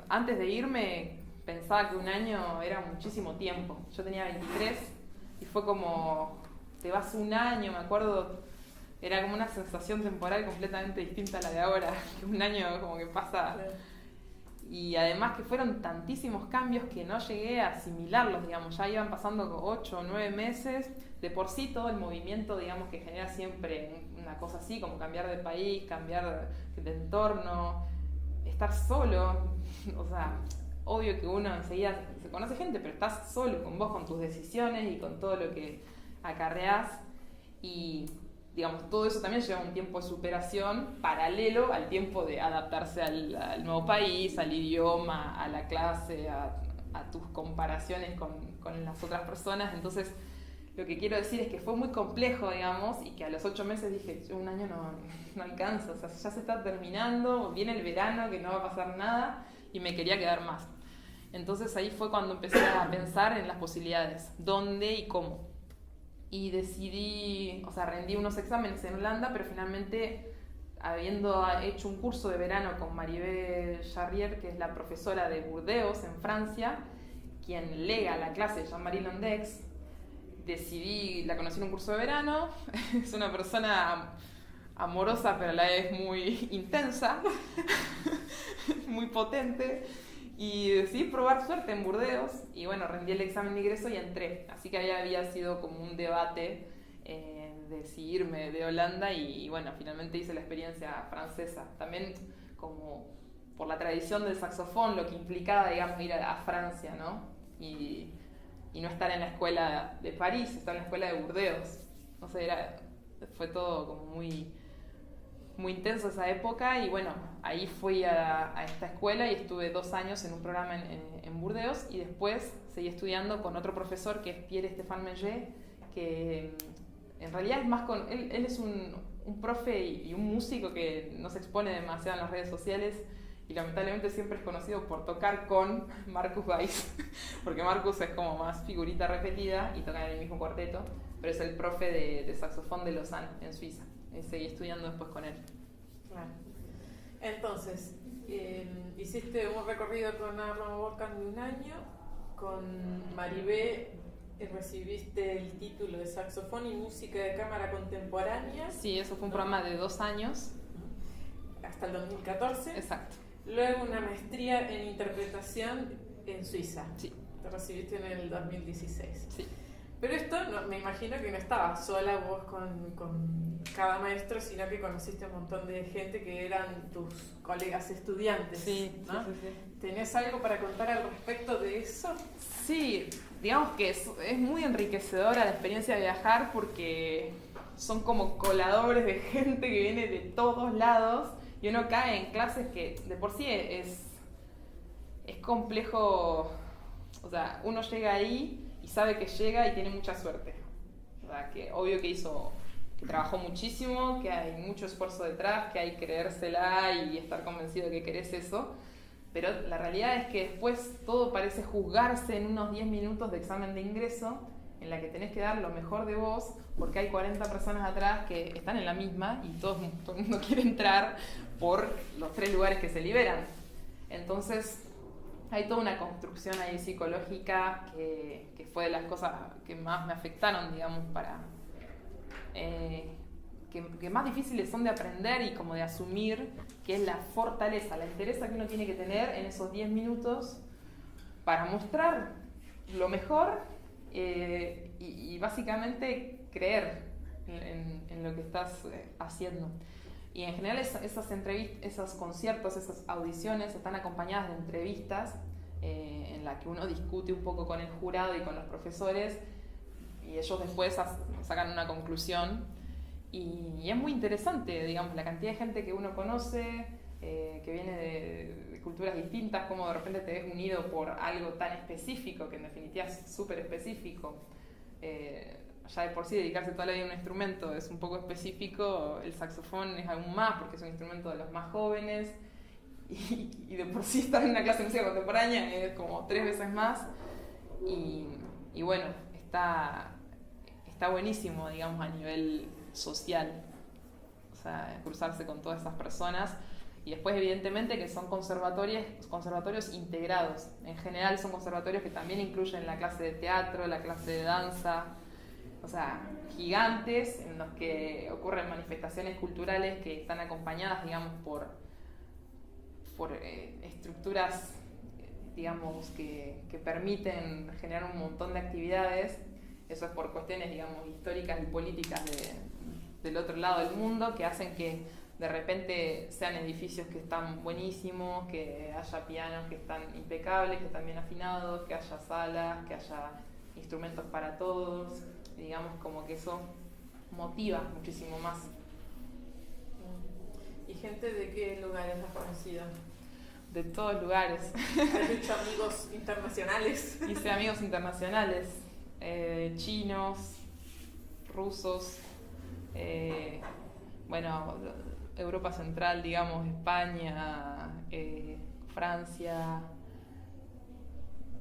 antes de irme, pensaba que un año era muchísimo tiempo. Yo tenía 23 y fue como, te vas un año, me acuerdo, era como una sensación temporal completamente distinta a la de ahora. Un año como que pasa. Y además que fueron tantísimos cambios que no llegué a asimilarlos, digamos, ya iban pasando 8 o 9 meses. De por sí todo el movimiento, digamos, que genera siempre una cosa así, como cambiar de país, cambiar de entorno, estar solo. O sea, obvio que uno enseguida se conoce gente, pero estás solo con vos, con tus decisiones y con todo lo que acarreás. Y digamos, todo eso también lleva un tiempo de superación paralelo al tiempo de adaptarse al nuevo país, al idioma, a la clase, a tus comparaciones con las otras personas. Entonces, lo que quiero decir es que fue muy complejo, digamos, y que a los 8 meses dije, un año no alcanza, o sea, ya se está terminando, viene el verano, que no va a pasar nada, y me quería quedar más. Entonces ahí fue cuando empecé a pensar en las posibilidades, dónde y cómo. Y decidí, o sea, rendí unos exámenes en Holanda, pero finalmente, habiendo hecho un curso de verano con Maribel Charrier, que es la profesora de Burdeos en Francia, quien lega la clase de Jean-Marie Londex, la conocí en un curso de verano. Es una persona amorosa, pero a la vez muy intensa, muy potente. Y decidí probar suerte en Burdeos y bueno, rendí el examen de ingreso y entré. Así que ahí había sido como un debate de si irme de Holanda y bueno, finalmente hice la experiencia francesa. También como por la tradición del saxofón, lo que implicaba, digamos, ir a Francia, ¿no? Y no estar en la escuela de París, estar en la escuela de Burdeos. No sé, fue todo como muy intenso esa época y bueno, ahí fui a esta escuela y estuve 2 años en un programa en Burdeos y después seguí estudiando con otro profesor que es Pierre-Stéphane Meillet, que en realidad es más él es un profe y un músico que no se expone demasiado en las redes sociales y lamentablemente siempre es conocido por tocar con Marcus Weiss, porque Marcus es como más figurita repetida y toca en el mismo cuarteto, pero es el profe de saxofón de Lausanne en Suiza. Seguí estudiando después con él. Claro. Entonces, hiciste un recorrido con Aaron Wolfgang de 1 año, con Maribé recibiste el título de saxofón y música de cámara contemporánea. Sí, eso fue un programa de 2 años. Hasta el 2014. Exacto. Luego una maestría en interpretación en Suiza. Sí. Te recibiste en el 2016. Sí. Pero esto, me imagino que no estabas sola vos con cada maestro, sino que conociste un montón de gente que eran tus colegas estudiantes. Sí, ¿no? sí. ¿Tenés algo para contar al respecto de eso? Sí, digamos que es muy enriquecedora la experiencia de viajar porque son como coladores de gente que viene de todos lados y uno cae en clases que de por sí es complejo. O sea, uno llega ahí y sabe que llega y tiene mucha suerte. O sea, que obvio que trabajó muchísimo, que hay mucho esfuerzo detrás, que hay que creérsela y estar convencido de que querés eso. Pero la realidad es que después todo parece juzgarse en unos 10 minutos de examen de ingreso en la que tenés que dar lo mejor de vos porque hay 40 personas atrás que están en la misma y todo el mundo quiere entrar por los 3 lugares que se liberan. Entonces hay toda una construcción ahí psicológica que fue de las cosas que más me afectaron, digamos, que más difíciles son de aprender y como de asumir, que es la fortaleza, la entereza que uno tiene que tener en esos 10 minutos para mostrar lo mejor y básicamente creer en lo que estás haciendo. Y en general esas entrevistas, esos conciertos, esas audiciones están acompañadas de entrevistas en las que uno discute un poco con el jurado y con los profesores y ellos después sacan una conclusión y es muy interesante, digamos, la cantidad de gente que uno conoce, que viene de culturas distintas, como de repente te ves unido por algo tan específico, que en definitiva es súper específico. Ya de por sí dedicarse toda la vida a un instrumento es un poco específico, el saxofón es aún más porque es un instrumento de los más jóvenes y de por sí estar en una clase de música contemporánea es como 3 veces más y bueno, está buenísimo, digamos, a nivel social, o sea, cruzarse con todas esas personas. Y después evidentemente que son conservatorios integrados. En general son conservatorios que también incluyen la clase de teatro, la clase de danza, o sea, gigantes en los que ocurren manifestaciones culturales que están acompañadas, digamos, por estructuras, digamos, que permiten generar un montón de actividades. Eso es por cuestiones, digamos, históricas y políticas del otro lado del mundo, que hacen que de repente sean edificios que están buenísimos, que haya pianos que están impecables, que están bien afinados, que haya salas, que haya instrumentos para todos. Digamos, como que eso motiva muchísimo más. ¿Y gente de qué lugares has conocido? De todos lugares. ¿Has hecho amigos internacionales? Hice amigos internacionales, chinos, rusos, bueno, Europa Central, digamos, España, Francia,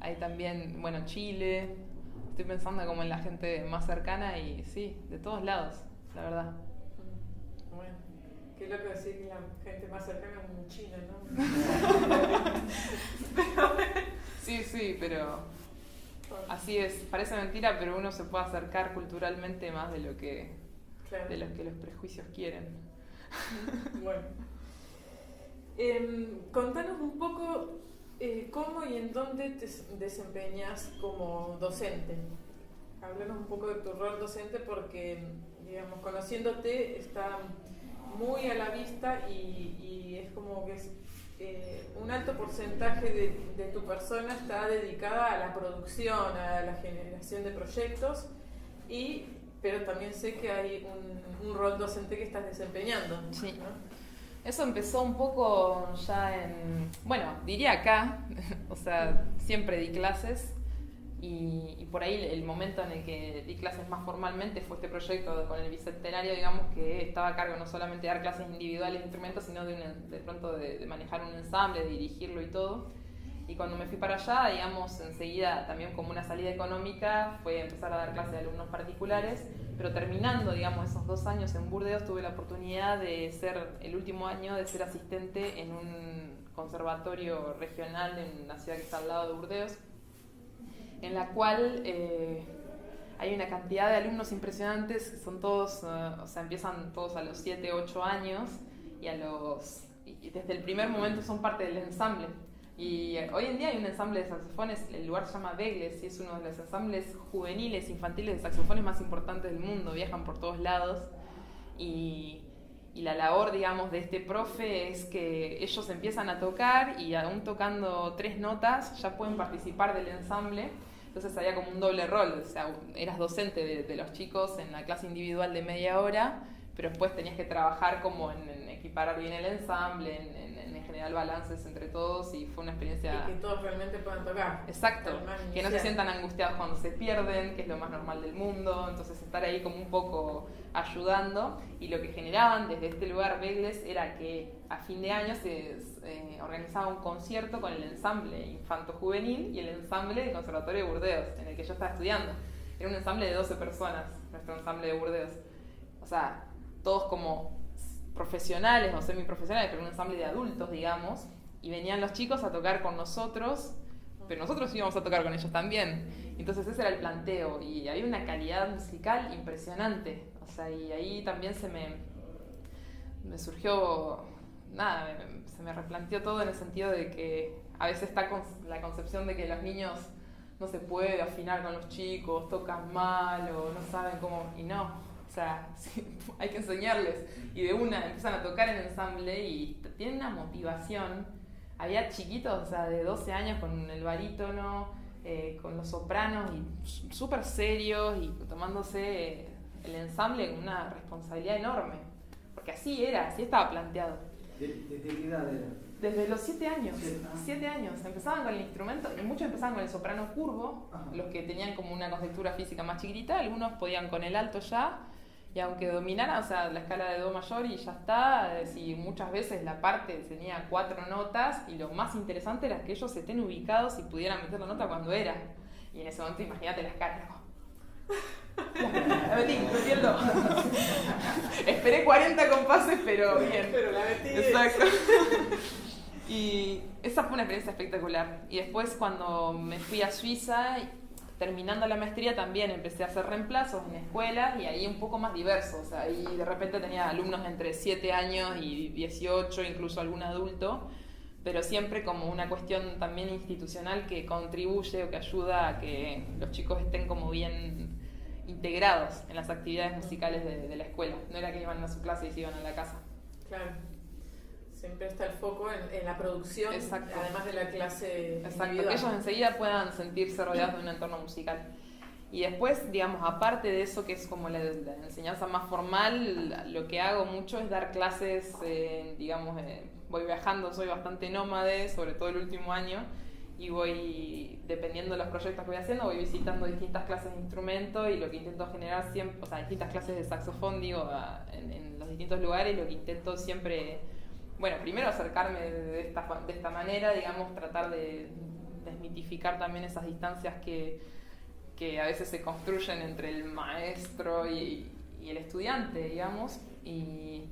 hay también, bueno, Chile. Estoy pensando como en la gente más cercana y sí, de todos lados, la verdad. Bueno, qué loco decir que la gente más cercana es muy China, ¿no? Sí, pero así es. Parece mentira, pero uno se puede acercar culturalmente más de lo que, claro, de los que los prejuicios quieren. Bueno. Contanos un poco cómo y en dónde te desempeñas como docente. Háblanos un poco de tu rol docente porque, digamos, conociéndote está muy a la vista y es como que es, un alto porcentaje de tu persona está dedicada a la producción, a la generación de proyectos, pero también sé que hay un rol docente que estás desempeñando. Sí. ¿No? Eso empezó un poco ya bueno, diría acá, o sea, siempre di clases y por ahí el momento en el que di clases más formalmente fue este proyecto con el Bicentenario, digamos, que estaba a cargo no solamente de dar clases individuales de instrumentos, sino de pronto de manejar un ensamble, de dirigirlo y todo. Y cuando me fui para allá, digamos, enseguida también como una salida económica fue empezar a dar clases de alumnos particulares, pero terminando, digamos, esos 2 años en Burdeos tuve la oportunidad de ser, el último año, de ser asistente en un conservatorio regional en una ciudad que está al lado de Burdeos, en la cual hay una cantidad de alumnos impresionantes, son todos, o sea, empiezan todos a los 7, 8 años y desde el primer momento son parte del ensamble. Y hoy en día hay un ensamble de saxofones, el lugar se llama Begles y es uno de los ensambles juveniles, infantiles de saxofones más importantes del mundo, viajan por todos lados y la labor, digamos, de este profe es que ellos empiezan a tocar y aún tocando 3 notas ya pueden participar del ensamble. Entonces había como un doble rol, o sea, eras docente de los chicos en la clase individual de media hora, pero después tenías que trabajar como en equiparar bien el ensamble, en generar balances entre todos y fue una experiencia... Y que todos realmente puedan tocar. Exacto, que no se sientan angustiados cuando se pierden, que es lo más normal del mundo, entonces estar ahí como un poco ayudando y lo que generaban desde este lugar Begles era que a fin de año se organizaba un concierto con el ensamble infanto-juvenil y el ensamble del Conservatorio de Burdeos, en el que yo estaba estudiando. Era un ensamble de 12 personas, nuestro ensamble de Burdeos. O sea, todos como profesionales o semiprofesionales, pero un ensamble de adultos, digamos, y venían los chicos a tocar con nosotros, pero nosotros íbamos a tocar con ellos también. Entonces ese era el planteo y había una calidad musical impresionante. O sea, y ahí también se me surgió, nada, se me replanteó todo en el sentido de que a veces está la concepción de que los niños no se puede afinar con los chicos, tocan mal o no saben cómo, y no. O sea, sí, hay que enseñarles. Y de una empiezan a tocar en ensamble y tienen una motivación. Había chiquitos, o sea, de 12 años con el barítono, con los sopranos, y súper serios y tomándose el ensamble con una responsabilidad enorme. Porque así era, así estaba planteado. ¿Desde qué edad era? Desde los 7 años. 7 años. Empezaban con el instrumento, y muchos empezaban con el soprano curvo, los que tenían como una conceptura física más chiquitita, algunos podían con el alto ya. Y aunque dominaran, o sea, la escala de do mayor y ya está, si muchas veces la parte tenía 4 notas y lo más interesante era que ellos estén ubicados y pudieran meter la nota cuando era. Y en ese momento imagínate las caras. La metí, lo entiendo. Esperé 40 compases, pero bien. Pero la metí. Exacto. Y esa fue una experiencia espectacular. Y después cuando me fui a Suiza... Terminando la maestría también empecé a hacer reemplazos en escuelas y ahí un poco más diverso, o sea, ahí de repente tenía alumnos entre 7 años y 18, incluso algún adulto, pero siempre como una cuestión también institucional que contribuye o que ayuda a que los chicos estén como bien integrados en las actividades musicales de la escuela, no era que iban a su clase y se iban a la casa. Claro. Siempre está el foco en la producción, exacto, además de la clase exacto, individual. Que ellos enseguida puedan sentirse rodeados de un entorno musical. Y después, digamos, aparte de eso que es como la enseñanza más formal, lo que hago mucho es dar clases, digamos, voy viajando, soy bastante nómade, sobre todo el último año, y voy, dependiendo de los proyectos que voy haciendo, voy visitando distintas clases de instrumento y lo que intento generar siempre, o sea, distintas clases de saxofón, digo, en los distintos lugares, lo que intento siempre... Bueno, primero acercarme de esta manera, digamos, tratar de desmitificar también esas distancias que a veces se construyen entre el maestro y el estudiante, digamos, y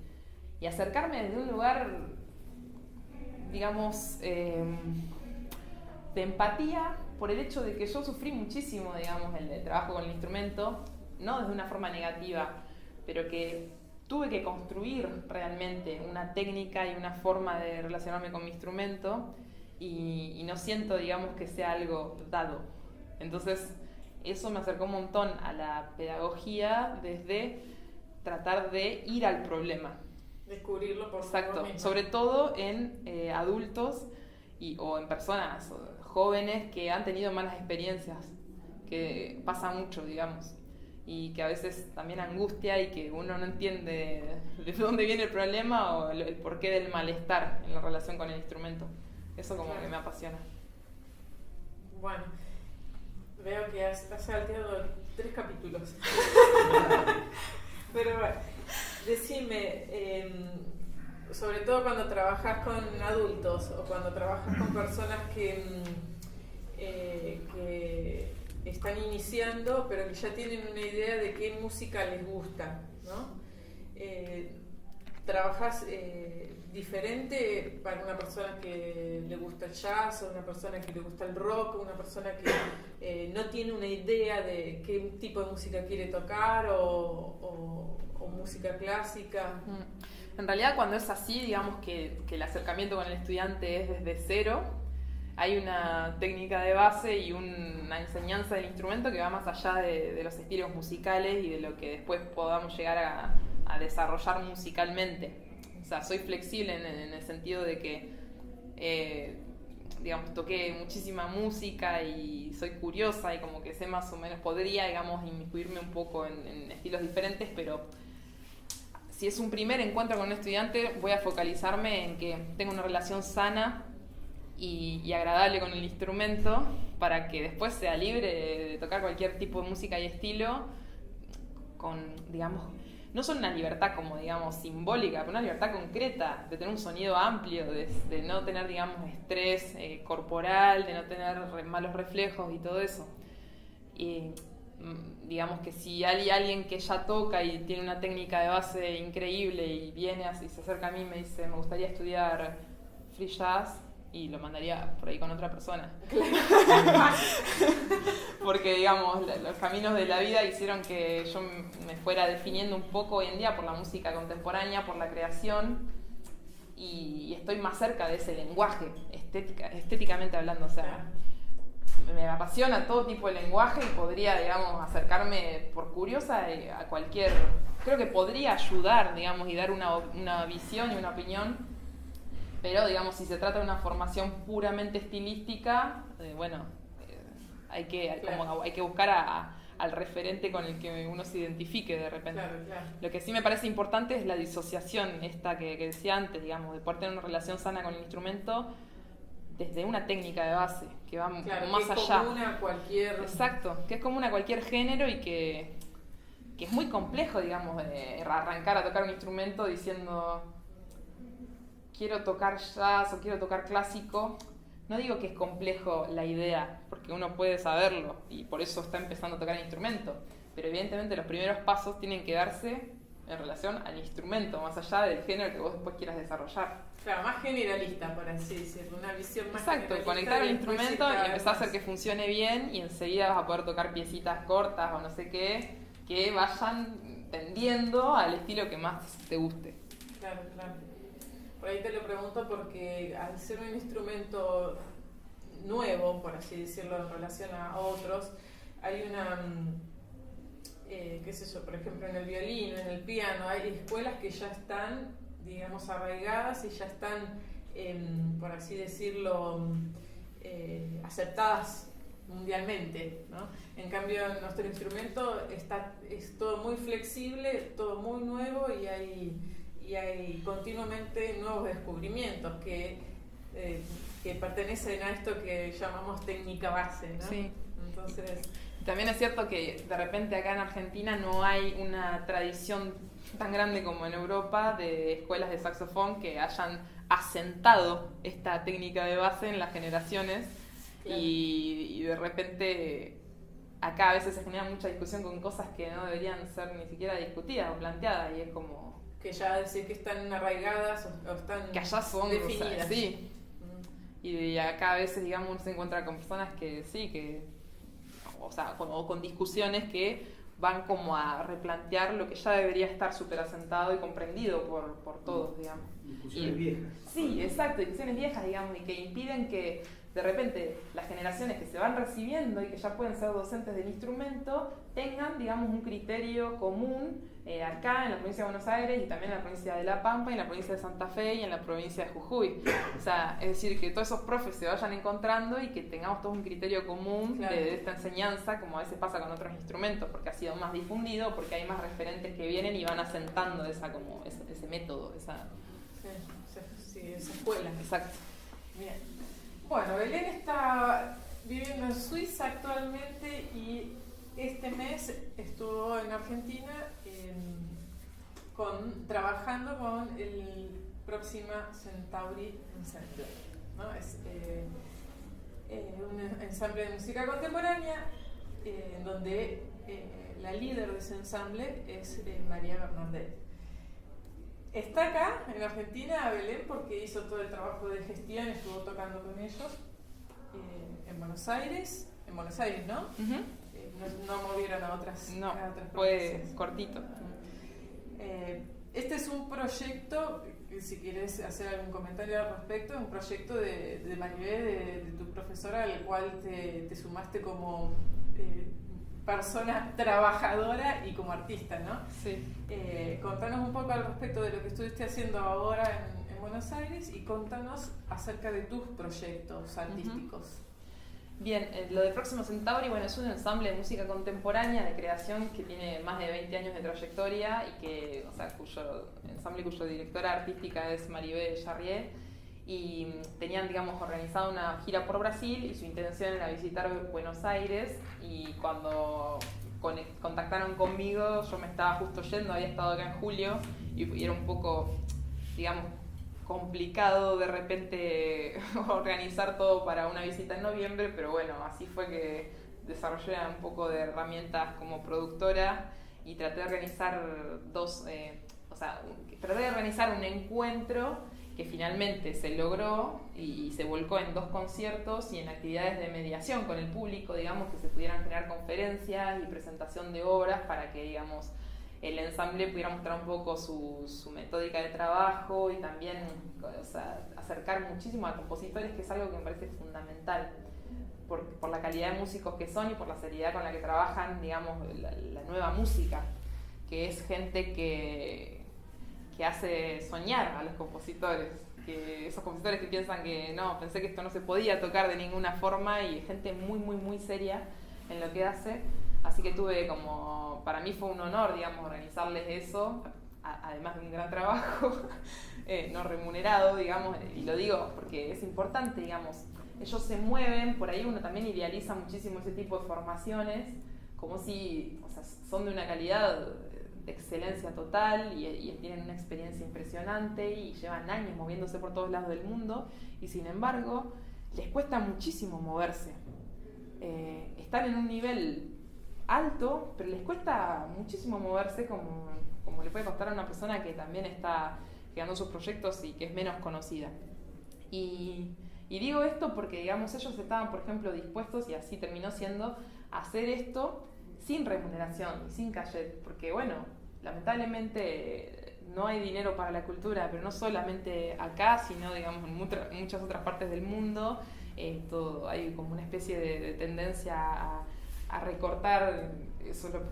acercarme desde un lugar, digamos, de empatía por el hecho de que yo sufrí muchísimo, digamos, el trabajo con el instrumento, no desde una forma negativa, pero que tuve que construir realmente una técnica y una forma de relacionarme con mi instrumento y no siento, digamos, que sea algo dado. Entonces, eso me acercó un montón a la pedagogía desde tratar de ir al problema. Descubrirlo por Exacto, mismo. sobre todo en adultos o en personas jóvenes que han tenido malas experiencias, que pasa mucho, digamos, y que a veces también angustia y que uno no entiende de dónde viene el problema o el porqué del malestar en la relación con el instrumento. Eso como que me apasiona. Bueno, veo que has salteado 3 capítulos. Pero bueno, decime, sobre todo cuando trabajas con adultos o cuando trabajas con personas que están iniciando, pero que ya tienen una idea de qué música les gusta, ¿no? ¿Trabajas diferente para una persona que le gusta el jazz, o una persona que le gusta el rock, o una persona que no tiene una idea de qué tipo de música quiere tocar, o música clásica? En realidad, cuando es así, digamos que el acercamiento con el estudiante es desde cero, hay una técnica de base y una enseñanza del instrumento que va más allá de los estilos musicales y de lo que después podamos llegar a desarrollar musicalmente. O sea, soy flexible en el sentido de que, digamos, toqué muchísima música y soy curiosa y como que sé más o menos, podría, digamos, inmiscuirme un poco en estilos diferentes, pero si es un primer encuentro con un estudiante, voy a focalizarme en que tenga una relación sana y agradable con el instrumento para que después sea libre de tocar cualquier tipo de música y estilo con, digamos, no solo una libertad como, digamos, simbólica, pero una libertad concreta, de tener un sonido amplio, de no tener, digamos, estrés corporal, de no tener malos reflejos y todo eso. Y digamos que si hay alguien que ya toca y tiene una técnica de base increíble y viene así, se acerca a mí y me dice, me gustaría estudiar free jazz, y lo mandaría por ahí con otra persona. Porque, digamos, los caminos de la vida hicieron que yo me fuera definiendo un poco hoy en día por la música contemporánea, por la creación, y estoy más cerca de ese lenguaje, estéticamente hablando. O sea, me apasiona todo tipo de lenguaje y podría, digamos, acercarme por curiosa a cualquier... Creo que podría ayudar, digamos, y dar una visión y una opinión. Pero, digamos, si se trata de una formación puramente estilística, hay que buscar al referente con el que uno se identifique de repente. Claro. Lo que sí me parece importante es la disociación esta que decía antes, digamos, de poder tener una relación sana con el instrumento desde una técnica de base, que va más allá. Es común a cualquier... Exacto, que es común a cualquier género y que es muy complejo, digamos, de arrancar a tocar un instrumento diciendo... quiero tocar jazz o quiero tocar clásico. No digo que es complejo la idea, porque uno puede saberlo y por eso está empezando a tocar el instrumento, pero evidentemente los primeros pasos tienen que darse en relación al instrumento, más allá del género que vos después quieras desarrollar. Claro, más generalista, por así decirlo, una visión más exacto, generalista. Conectar el instrumento y empezar a hacer más... que funcione bien y enseguida vas a poder tocar piecitas cortas o no sé qué, que vayan tendiendo al estilo que más te guste. Claro. Por ahí te lo pregunto porque al ser un instrumento nuevo, por así decirlo, en relación a otros, hay una, qué sé yo, por ejemplo en el violín, en el piano, hay escuelas que ya están, digamos, arraigadas y ya están, por así decirlo, aceptadas mundialmente, ¿no? En cambio, nuestro instrumento es todo muy flexible, todo muy nuevo y hay continuamente nuevos descubrimientos que pertenecen a esto que llamamos técnica base, ¿no? Sí. Entonces... También es cierto que de repente acá en Argentina no hay una tradición tan grande como en Europa de escuelas de saxofón que hayan asentado esta técnica de base en las generaciones Claro. Y de repente acá a veces se genera mucha discusión con cosas que no deberían ser ni siquiera discutidas o planteadas, y es como Que ya decir que están arraigadas o están que allá son definidas. O sea, sí. Y acá a veces, digamos, uno se encuentra con personas que sí, que o sea, con discusiones que van como a replantear lo que ya debería estar súper asentado y comprendido por todos, digamos. Discusiones viejas. Sí, exacto, discusiones viejas, digamos, y que impiden que de repente las generaciones que se van recibiendo y que ya pueden ser docentes del instrumento tengan, digamos, un criterio común acá en la provincia de Buenos Aires y también en la provincia de La Pampa y en la provincia de Santa Fe y en la provincia de Jujuy. O sea, es decir, que todos esos profes se vayan encontrando y que tengamos todos un criterio común Claro. de esta enseñanza, como a veces pasa con otros instrumentos, porque ha sido más difundido, porque hay más referentes que vienen y van asentando ese método, esa... Sí, esa escuela. Exacto. Bien. Bueno, Belén está viviendo en Suiza actualmente y este mes estuvo en Argentina trabajando con el Proxima Centauri Ensemble, ¿no? Es un ensamble de música contemporánea donde la líder de ese ensamble es María Bernardet. Está acá en Argentina, Belén, porque hizo todo el trabajo de gestión, estuvo tocando con ellos en Buenos Aires, ¿no? Uh-huh. No movieron a otras No, fue provincias. cortito. Este es un proyecto, si quieres hacer algún comentario al respecto, un proyecto de Maribel, de tu profesora, al cual te sumaste como persona trabajadora y como artista, ¿no? Sí. Contanos un poco al respecto de lo que estuviste haciendo ahora en Buenos Aires y contanos acerca de tus proyectos artísticos. Uh-huh. Bien, lo de Próximo Centauri, bueno, es un ensamble de música contemporánea de creación que tiene más de 20 años de trayectoria y que, o sea, cuyo directora artística es Maribel Charrier, y tenían, digamos, organizado una gira por Brasil y su intención era visitar Buenos Aires, y cuando contactaron conmigo yo me estaba justo yendo, había estado acá en julio y era un poco, digamos, complicado de repente organizar todo para una visita en noviembre, pero bueno, así fue que desarrollé un poco de herramientas como productora y traté de organizar traté de organizar un encuentro que finalmente se logró y se volcó en 2 conciertos y en actividades de mediación con el público, digamos, que se pudieran generar conferencias y presentación de obras para que, digamos, el ensamble pudiera mostrar un poco su metódica de trabajo y también, o sea, acercar muchísimo a compositores, que es algo que me parece fundamental por la calidad de músicos que son y por la seriedad con la que trabajan, digamos, la nueva música, que es gente que hace soñar a los compositores, que esos compositores que piensan que no, pensé que esto no se podía tocar de ninguna forma, y gente muy, muy, muy seria en lo que hace. Así que para mí fue un honor, digamos, organizarles eso, además de un gran trabajo no remunerado, digamos, y lo digo porque es importante, digamos, ellos se mueven, por ahí uno también idealiza muchísimo ese tipo de formaciones, como si, o sea, son de una calidad de excelencia total y tienen una experiencia impresionante y llevan años moviéndose por todos lados del mundo, y sin embargo les cuesta muchísimo moverse. Están en un nivel alto, pero les cuesta muchísimo moverse, como le puede costar a una persona que también está creando sus proyectos y que es menos conocida. Y digo esto porque, digamos, ellos estaban, por ejemplo, dispuestos, y así terminó siendo, a hacer esto sin remuneración y sin cachet, porque, bueno, lamentablemente no hay dinero para la cultura, pero no solamente acá, sino, digamos, en muchas otras partes del mundo. Hay como una especie de tendencia a recortar,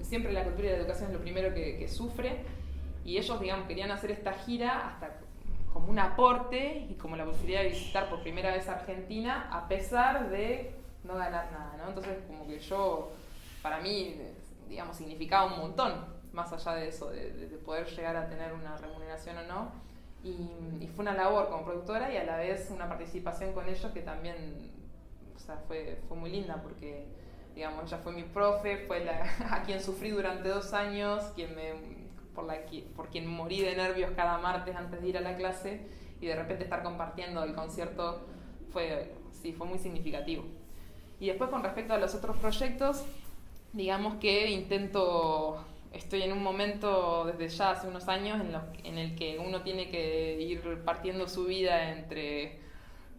siempre la cultura y la educación es lo primero que sufre, y ellos, digamos, querían hacer esta gira hasta como un aporte y como la posibilidad de visitar por primera vez Argentina a pesar de no ganar nada, ¿no? Entonces, como que para mí, digamos, significaba un montón, más allá de eso, de poder llegar a tener una remuneración o no, y fue una labor como productora y a la vez una participación con ellos que también, o sea, fue muy linda, porque, digamos, ella fue mi profe, fue a quien sufrí durante 2 años, por quien morí de nervios cada martes antes de ir a la clase, y de repente estar compartiendo el concierto fue muy significativo. Y después con respecto a los otros proyectos, digamos que estoy en un momento desde ya hace unos años en el que uno tiene que ir partiendo su vida entre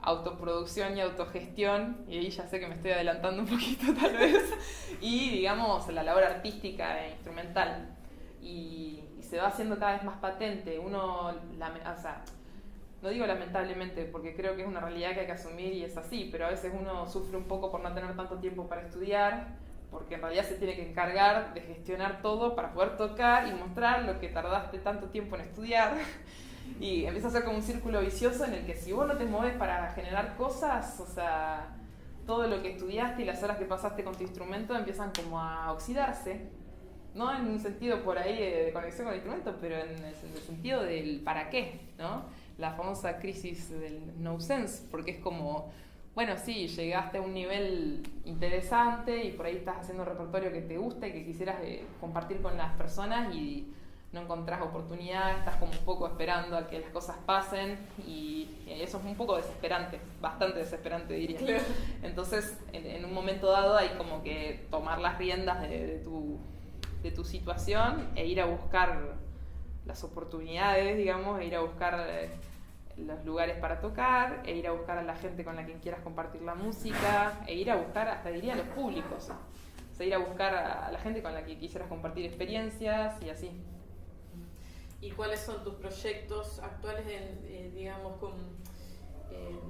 autoproducción y autogestión, y ahí ya sé que me estoy adelantando un poquito tal vez, y digamos la labor artística e instrumental. Y se va haciendo cada vez más patente. Uno, no digo lamentablemente, porque creo que es una realidad que hay que asumir y es así, pero a veces uno sufre un poco por no tener tanto tiempo para estudiar, porque en realidad se tiene que encargar de gestionar todo para poder tocar y mostrar lo que tardaste tanto tiempo en estudiar. Y empieza a ser como un círculo vicioso en el que si vos no te mueves para generar cosas, o sea, todo lo que estudiaste y las horas que pasaste con tu instrumento empiezan como a oxidarse. No en un sentido por ahí de conexión con el instrumento, pero en el sentido del para qué, ¿no? La famosa crisis del no sense, porque es como, bueno, sí, llegaste a un nivel interesante y por ahí estás haciendo un repertorio que te gusta y que quisieras compartir con las personas y no encontrás oportunidad, estás como un poco esperando a que las cosas pasen y eso es un poco desesperante, bastante desesperante diría. Claro. Entonces, en un momento dado hay como que tomar las riendas de tu situación e ir a buscar las oportunidades, digamos, e ir a buscar los lugares para tocar, e ir a buscar a la gente con la que quieras compartir la música, e ir a buscar, hasta diría, a los públicos. O sea, ir a buscar a la gente con la que quisieras compartir experiencias y así. ¿Y cuáles son tus proyectos actuales, digamos,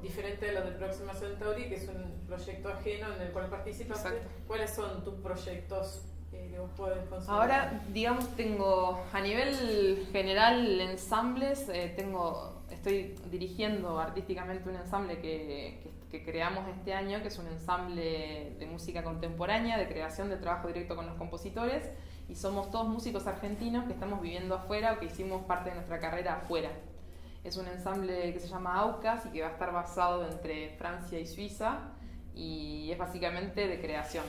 diferente de los de Próxima Centauri, que es un proyecto ajeno en el cual participaste? Exacto. ¿Cuáles son tus proyectos que vos podés considerar? Ahora, digamos, tengo a nivel general ensambles, estoy dirigiendo artísticamente un ensamble que creamos este año, que es un ensamble de música contemporánea, de creación de trabajo directo con los compositores, y somos todos músicos argentinos que estamos viviendo afuera o que hicimos parte de nuestra carrera afuera. Es un ensamble que se llama AUCAS y que va a estar basado entre Francia y Suiza y es básicamente de creación.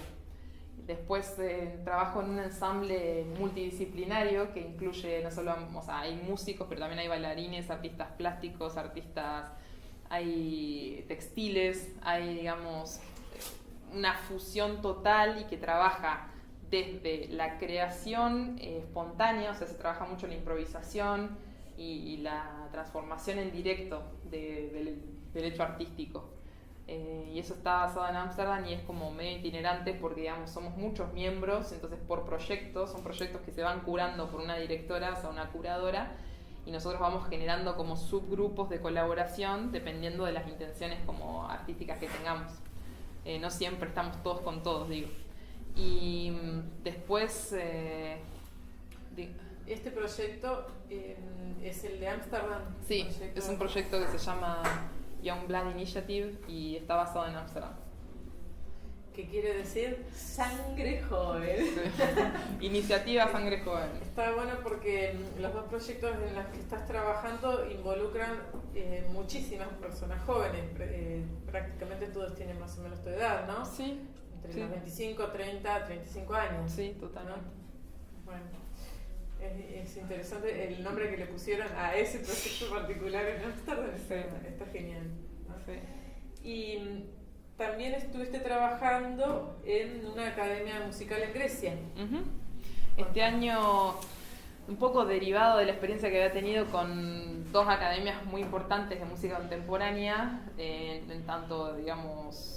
Después trabajo en un ensamble multidisciplinario que incluye no solo, o sea, hay músicos, pero también hay bailarines, artistas plásticos, hay textiles, hay, digamos, una fusión total y que trabaja desde la creación espontánea, o sea, se trabaja mucho la improvisación y la transformación en directo del hecho artístico. Y eso está basado en Ámsterdam y es como medio itinerante porque, digamos, somos muchos miembros, entonces por proyectos, son proyectos que se van curando por una directora, o sea, una curadora, y nosotros vamos generando como subgrupos de colaboración dependiendo de las intenciones como artísticas que tengamos. No siempre estamos todos con todos, digo. Y después... ¿Este proyecto es el de Ámsterdam? Sí, es un proyecto que se llama Young Blood Initiative y está basado en Ámsterdam. ¿Qué quiere decir? Sangre joven. Iniciativa Sangre Joven. Está bueno porque los dos proyectos en los que estás trabajando involucran muchísimas personas jóvenes. Prácticamente todos tienen más o menos tu edad, ¿no? Sí. Entre Sí. los 25, 30, 35 años. Sí, totalmente. Bueno, es interesante el nombre que le pusieron a ese proyecto particular en Ámsterdam. Sí. Está genial, ¿no? Sí. Y también estuviste trabajando en una academia musical en Grecia. Uh-huh. Este año, un poco derivado de la experiencia que había tenido con dos academias muy importantes de música contemporánea, en tanto, digamos,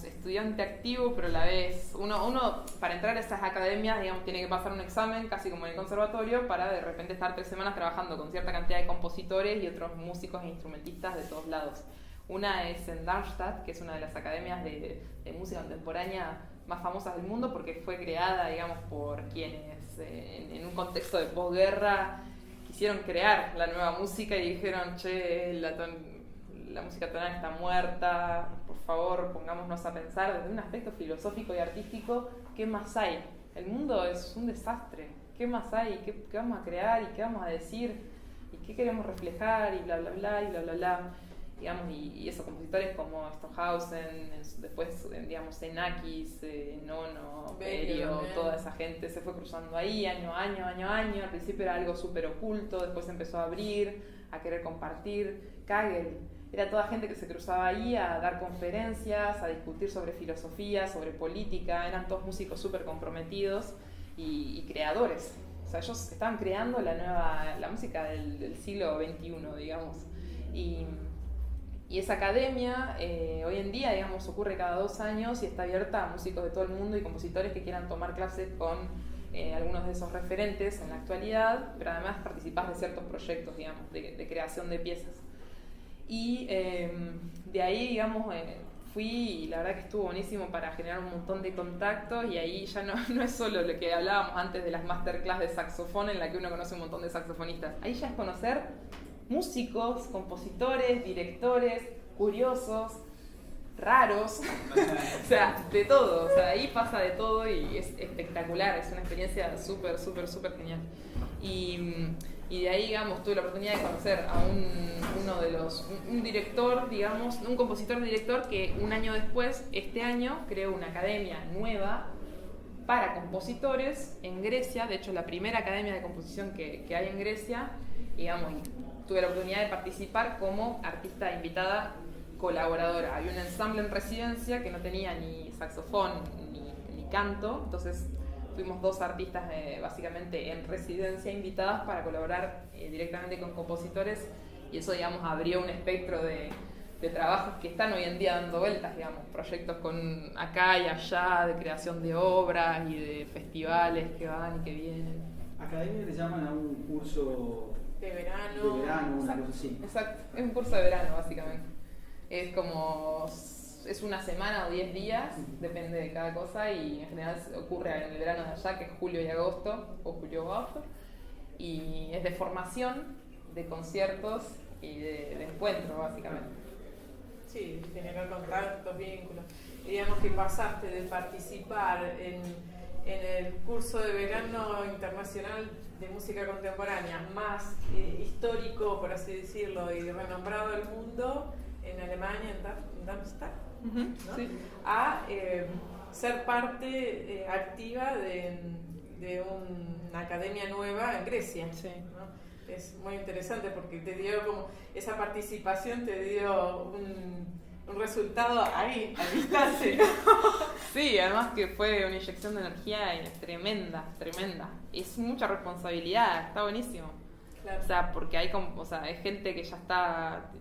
estudiante activo, pero a la vez uno para entrar a esas academias, digamos, tiene que pasar un examen casi como en el conservatorio para de repente estar 3 semanas trabajando con cierta cantidad de compositores y otros músicos e instrumentistas de todos lados. Una es en Darmstadt, que es una de las academias de música contemporánea más famosas del mundo porque fue creada, digamos, por quienes en un contexto de posguerra quisieron crear la nueva música y dijeron, che, la música tonal está muerta, por favor pongámonos a pensar desde un aspecto filosófico y artístico, ¿qué más hay? El mundo es un desastre, ¿qué más hay? ¿Qué vamos a crear? ¿Y qué vamos a decir? ¿Y qué queremos reflejar? Y bla bla bla, y bla bla bla. Digamos, y esos compositores como Stockhausen, después, digamos, Xenakis, Nono, Berio, toda esa gente se fue cruzando ahí año a año. Al principio era algo súper oculto, después empezó a abrir, a querer compartir. Kagel, era toda gente que se cruzaba ahí a dar conferencias, a discutir sobre filosofía, sobre política, eran todos músicos súper comprometidos y creadores. O sea, ellos estaban creando la música del siglo XXI, digamos. Y esa academia hoy en día, digamos, ocurre cada 2 años y está abierta a músicos de todo el mundo y compositores que quieran tomar clases con algunos de esos referentes en la actualidad, pero además participar de ciertos proyectos, digamos, de creación de piezas. Y de ahí, digamos, fui y la verdad que estuvo buenísimo para generar un montón de contactos y ahí ya no es solo lo que hablábamos antes de las masterclass de saxofón en la que uno conoce un montón de saxofonistas. Ahí ya es conocer músicos, compositores, directores, curiosos, raros, o sea, de todo. O sea, ahí pasa de todo y es espectacular, es una experiencia súper, súper, súper genial. Y de ahí, digamos, tuve la oportunidad de conocer a un director, digamos, un compositor-director que un año después, este año, creó una academia nueva para compositores en Grecia. De hecho, la primera academia de composición que hay en Grecia, digamos, tuve la oportunidad de participar como artista invitada colaboradora. Había un ensamble en residencia que no tenía ni saxofón ni canto, entonces fuimos 2 artistas básicamente en residencia invitadas para colaborar directamente con compositores y eso, digamos, abrió un espectro de trabajos que están hoy en día dando vueltas, digamos, proyectos con acá y allá, de creación de obras y de festivales que van y que vienen. Academia le llaman a un curso de verano, una cosa así. Exacto, es un curso de verano básicamente. Es una semana o 10 días, depende de cada cosa y en general ocurre en el verano de allá, que es julio y agosto, o julio-agosto, y es de formación, de conciertos y de encuentro básicamente. Sí, generar contactos, vínculos. Y digamos que pasaste de participar en el curso de verano internacional de música contemporánea más histórico, por así decirlo, y renombrado del mundo en Alemania, en Darmstadt, ¿no? Sí. A ser parte activa de una academia nueva en Grecia. Sí. ¿No? Es muy interesante porque te dio como esa participación te dio un resultado ahí, al instante. Sí, además que fue una inyección de energía tremenda, tremenda. Es mucha responsabilidad, está buenísimo. Claro. O sea, porque hay gente que ya está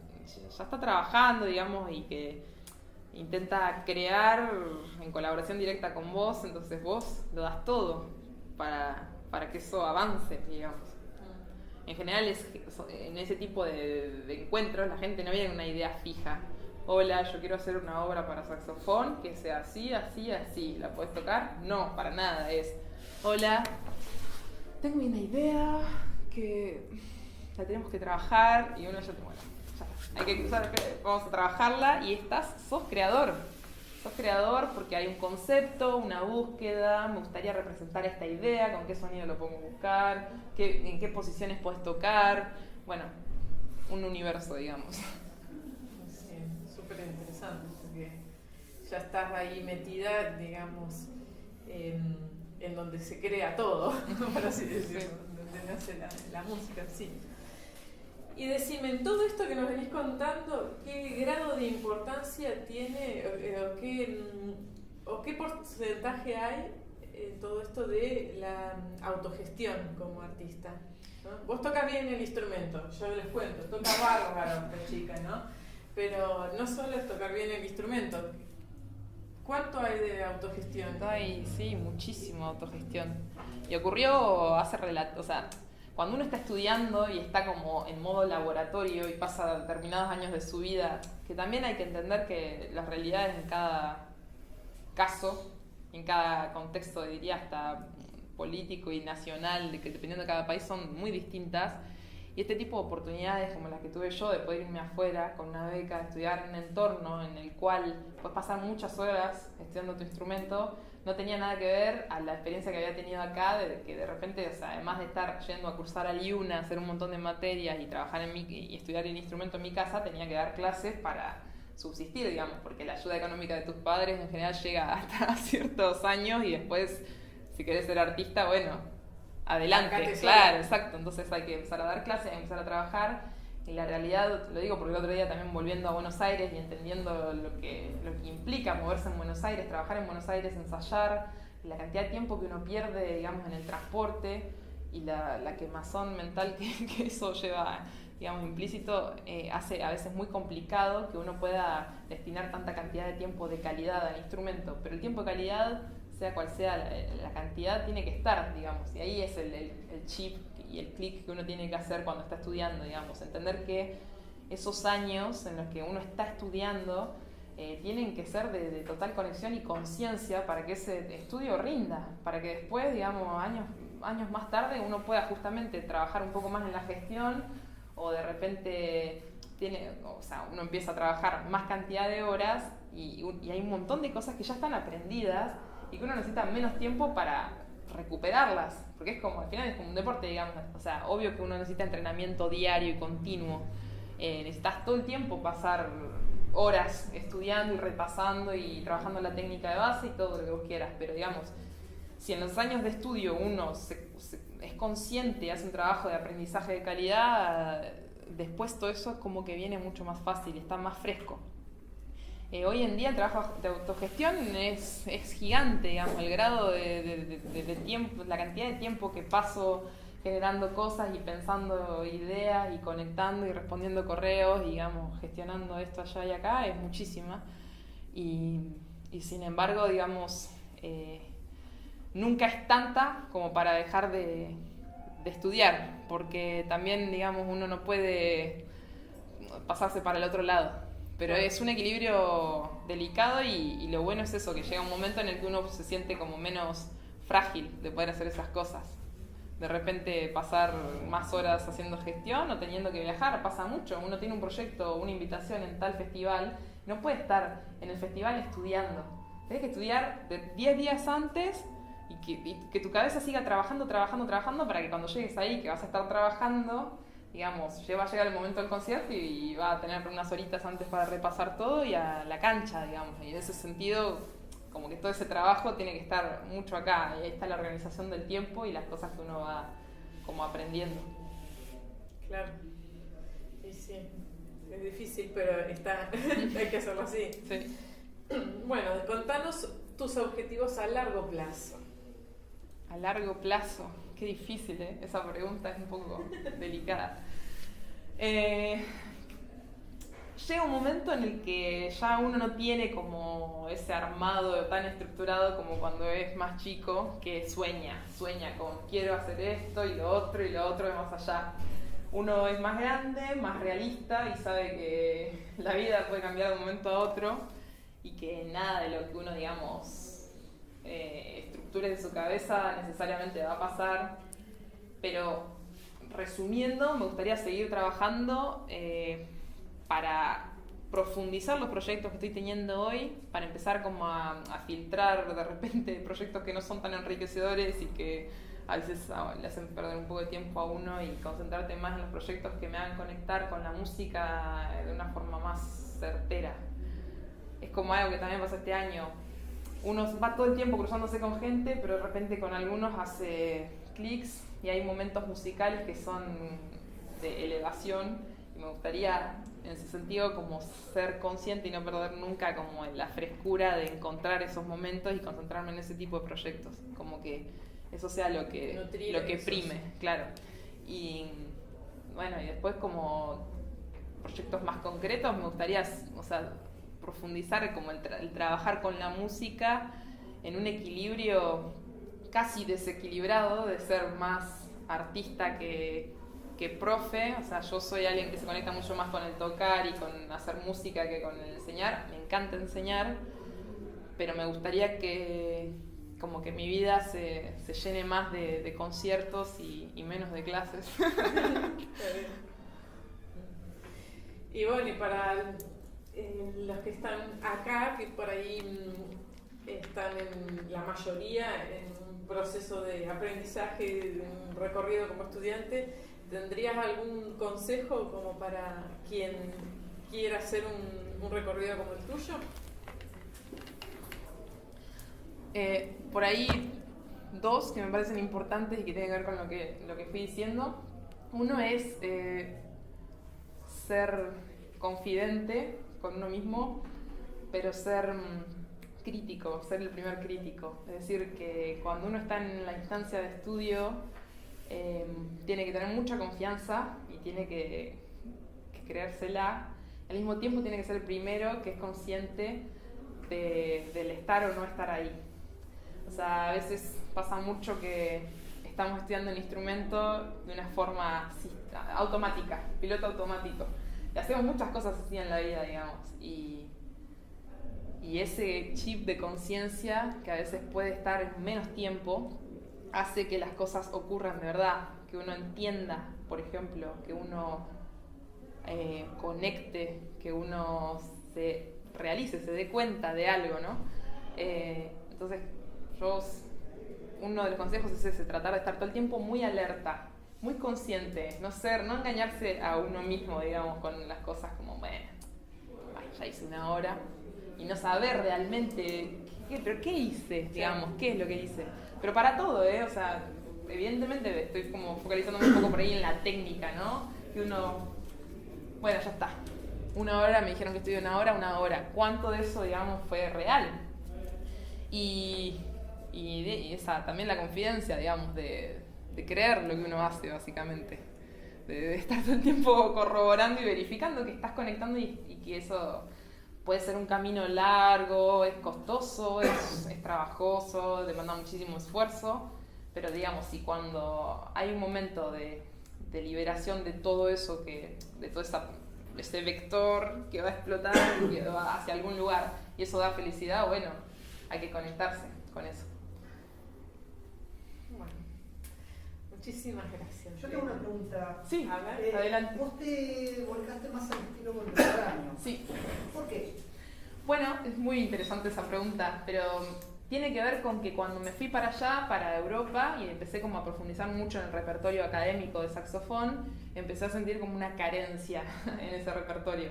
trabajando, digamos, y que intenta crear en colaboración directa con vos, entonces vos lo das todo para que eso avance, digamos. En general, en ese tipo de encuentros, la gente no viene con una idea fija. Hola, yo quiero hacer una obra para saxofón que sea así, así, así. ¿La podés tocar? No, para nada. Es, hola, tengo una idea que la tenemos que trabajar y uno ya, bueno, ya, hay que cruzar, vamos a trabajarla y sos creador. Sos creador porque hay un concepto, una búsqueda, me gustaría representar esta idea, con qué sonido lo pongo a buscar, en qué posiciones puedes tocar. Bueno, un universo, digamos. Sí, súper interesante porque ya estás ahí metida, digamos, en donde se crea todo, por así decirlo, donde nace la música en sí. Y decime, en todo esto que nos venís contando, ¿qué grado de importancia tiene o qué porcentaje hay en todo esto de la autogestión como artista? ¿No? Vos tocas bien el instrumento, yo les cuento, toca bárbaro esta chica, ¿no? Pero no solo es tocar bien el instrumento. ¿Cuánto hay de autogestión? Hay, sí, muchísima autogestión. Y ocurrió o sea, cuando uno está estudiando y está como en modo laboratorio y pasa determinados años de su vida, que también hay que entender que las realidades en cada caso, en cada contexto, diría hasta político y nacional, que dependiendo de cada país son muy distintas, y este tipo de oportunidades como las que tuve yo de poder irme afuera con una beca, estudiar en un entorno en el cual puedes pasar muchas horas estudiando tu instrumento, no tenía nada que ver a la experiencia que había tenido acá, de que de repente, o sea, además de estar yendo a cursar al IUNA, hacer un montón de materias y trabajar y estudiar el instrumento en mi casa, tenía que dar clases para subsistir, digamos, porque la ayuda económica de tus padres en general llega hasta ciertos años y después, si querés ser artista, bueno, adelante, claro, exacto. Entonces hay que empezar a dar clases, empezar a trabajar Y la realidad, lo digo porque el otro día también volviendo a Buenos Aires y entendiendo lo que implica moverse en Buenos Aires, trabajar en Buenos Aires, ensayar, y la cantidad de tiempo que uno pierde, digamos, en el transporte y la quemazón mental que eso lleva, digamos, implícito, hace a veces muy complicado que uno pueda destinar tanta cantidad de tiempo de calidad al instrumento. Pero el tiempo de calidad, sea cual sea la cantidad, tiene que estar, digamos, y ahí es el chip y el clic que uno tiene que hacer cuando está estudiando, digamos, entender que esos años en los que uno está estudiando tienen que ser de total conexión y conciencia para que ese estudio rinda, para que después, digamos, años más tarde uno pueda justamente trabajar un poco más en la gestión o de repente uno empieza a trabajar más cantidad de horas y hay un montón de cosas que ya están aprendidas y que uno necesita menos tiempo para recuperarlas, porque es como, al final es como un deporte, digamos, o sea, obvio que uno necesita entrenamiento diario y continuo, necesitas todo el tiempo pasar horas estudiando y repasando y trabajando la técnica de base y todo lo que vos quieras, pero digamos, si en los años de estudio uno es consciente y hace un trabajo de aprendizaje de calidad, después todo eso es como que viene mucho más fácil, está más fresco. Hoy en día el trabajo de autogestión es gigante, digamos, el grado de tiempo, la cantidad de tiempo que paso generando cosas y pensando ideas y conectando y respondiendo correos, digamos, gestionando esto allá y acá es muchísima. Y sin embargo, digamos, nunca es tanta como para dejar de estudiar, porque también, digamos, uno no puede pasarse para el otro lado. Pero es un equilibrio delicado y lo bueno es eso, que llega un momento en el que uno se siente como menos frágil de poder hacer esas cosas. De repente pasar más horas haciendo gestión o teniendo que viajar, pasa mucho. Uno tiene un proyecto, una invitación en tal festival, no puede estar en el festival estudiando. Tienes que estudiar de 10 días antes y que tu cabeza siga trabajando para que cuando llegues ahí, que vas a estar trabajando, digamos, va a llegar el momento del concierto y va a tener unas horitas antes para repasar todo y a la cancha, digamos. Y en ese sentido, como que todo ese trabajo tiene que estar mucho acá. Y ahí está la organización del tiempo y las cosas que uno va como aprendiendo. Claro. Y sí, es difícil, pero hay que hacerlo así. Sí. Bueno, contanos tus objetivos a largo plazo. A largo plazo, qué difícil, ¿eh? Esa pregunta es un poco delicada. Llega un momento en el que ya uno no tiene como ese armado tan estructurado como cuando es más chico, que sueña con quiero hacer esto y lo otro de más allá. Uno es más grande, más realista y sabe que la vida puede cambiar de un momento a otro y que nada de lo que uno, digamos, estructure en su cabeza necesariamente va a pasar. Pero resumiendo, me gustaría seguir trabajando para profundizar los proyectos que estoy teniendo hoy, para empezar como a filtrar de repente proyectos que no son tan enriquecedores y que a veces le hacen perder un poco de tiempo a uno y concentrarte más en los proyectos que me hagan conectar con la música de una forma más certera. Es como algo que también pasa este año. Uno va todo el tiempo cruzándose con gente, pero de repente con algunos hace clics y hay momentos musicales que son de elevación y me gustaría en ese sentido como ser consciente y no perder nunca como la frescura de encontrar esos momentos y concentrarme en ese tipo de proyectos, como que eso sea lo que prime, claro. Y bueno, y después como proyectos más concretos me gustaría, o sea, profundizar como el trabajar con la música en un equilibrio casi desequilibrado de ser más artista que profe. O sea, yo soy alguien que se conecta mucho más con el tocar y con hacer música que con el enseñar. Me encanta enseñar, pero me gustaría que como que mi vida se llene más de conciertos y menos de clases. Y bueno, y para los que están acá, que por ahí están en la mayoría en un proceso de aprendizaje, de un recorrido como estudiante, ¿tendrías algún consejo como para quien quiera hacer un recorrido como el tuyo? Por ahí dos que me parecen importantes y que tienen que ver con lo que fui diciendo. Uno es ser confidente con uno mismo, pero ser crítico, ser el primer crítico. Es decir, que cuando uno está en la instancia de estudio, tiene que tener mucha confianza y tiene que creérsela. Al mismo tiempo tiene que ser el primero que es consciente del estar o no estar ahí. O sea, a veces pasa mucho que estamos estudiando un instrumento de una forma automática, piloto automático. Y hacemos muchas cosas así en la vida, digamos. Y ese chip de conciencia, que a veces puede estar en menos tiempo, hace que las cosas ocurran de verdad, que uno entienda, por ejemplo, que uno conecte, que uno se realice, se dé cuenta de algo, ¿no? Entonces, uno de los consejos es ese, tratar de estar todo el tiempo muy alerta, muy consciente, no engañarse a uno mismo, digamos, con las cosas como, bueno, ya hice una hora, y no saber realmente, ¿pero qué hice? Digamos, ¿qué es lo que hice? Pero para todo, o sea, evidentemente estoy como focalizándome un poco por ahí en la técnica, ¿no? Que uno, bueno, ya está. Una hora, me dijeron que estudié una hora. ¿Cuánto de eso, digamos, fue real? Y también la confidencia, digamos, de creer lo que uno hace, básicamente. De estar todo el tiempo corroborando y verificando que estás conectando y que eso puede ser un camino largo, es costoso, es trabajoso, demanda muchísimo esfuerzo, pero digamos, si cuando hay un momento de liberación de todo eso, de todo ese vector que va a explotar y que va hacia algún lugar, y eso da felicidad, bueno, hay que conectarse con eso. Bueno, muchísimas gracias. Yo tengo una pregunta. Sí, a ver, adelante. Vos te volcaste más al estilo contemporáneo. Sí. ¿Por qué? Bueno, es muy interesante esa pregunta, pero tiene que ver con que cuando me fui para allá, para Europa, y empecé como a profundizar mucho en el repertorio académico de saxofón, empecé a sentir como una carencia en ese repertorio.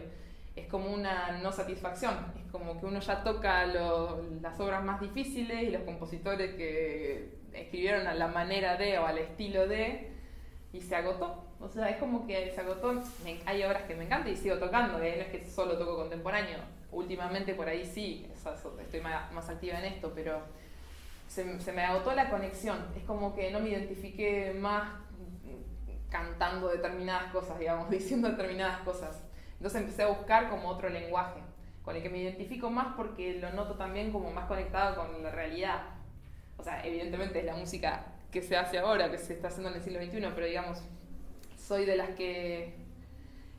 Es como una no satisfacción, es como que uno ya toca las obras más difíciles y los compositores que escribieron a la manera de o al estilo de, y se agotó. O sea, es como que se agotó. Hay obras que me encantan y sigo tocando, no es que solo toco contemporáneo. Últimamente por ahí sí, estoy más activa en esto, pero se me agotó la conexión. Es como que no me identifiqué más cantando determinadas cosas, digamos, diciendo determinadas cosas. Entonces empecé a buscar como otro lenguaje, con el que me identifico más porque lo noto también como más conectado con la realidad. O sea, evidentemente es la música que se hace ahora, que se está haciendo en el siglo XXI, pero digamos, soy de las que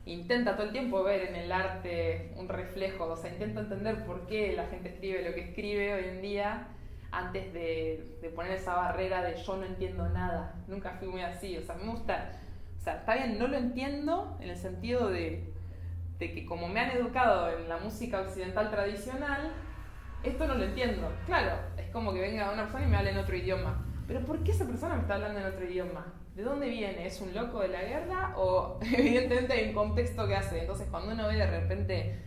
intenta todo el tiempo ver en el arte un reflejo, o sea, intento entender por qué la gente escribe lo que escribe hoy en día antes de poner esa barrera de yo no entiendo nada. Nunca fui muy así, o sea, me gusta, o sea, está bien, no lo entiendo en el sentido de que como me han educado en la música occidental tradicional, esto no lo entiendo. Claro, es como que venga una persona y me hable en otro idioma. Pero ¿por qué esa persona me está hablando en otro idioma? ¿De dónde viene? ¿Es un loco de la guerra? O evidentemente hay un contexto que hace. Entonces cuando uno ve de repente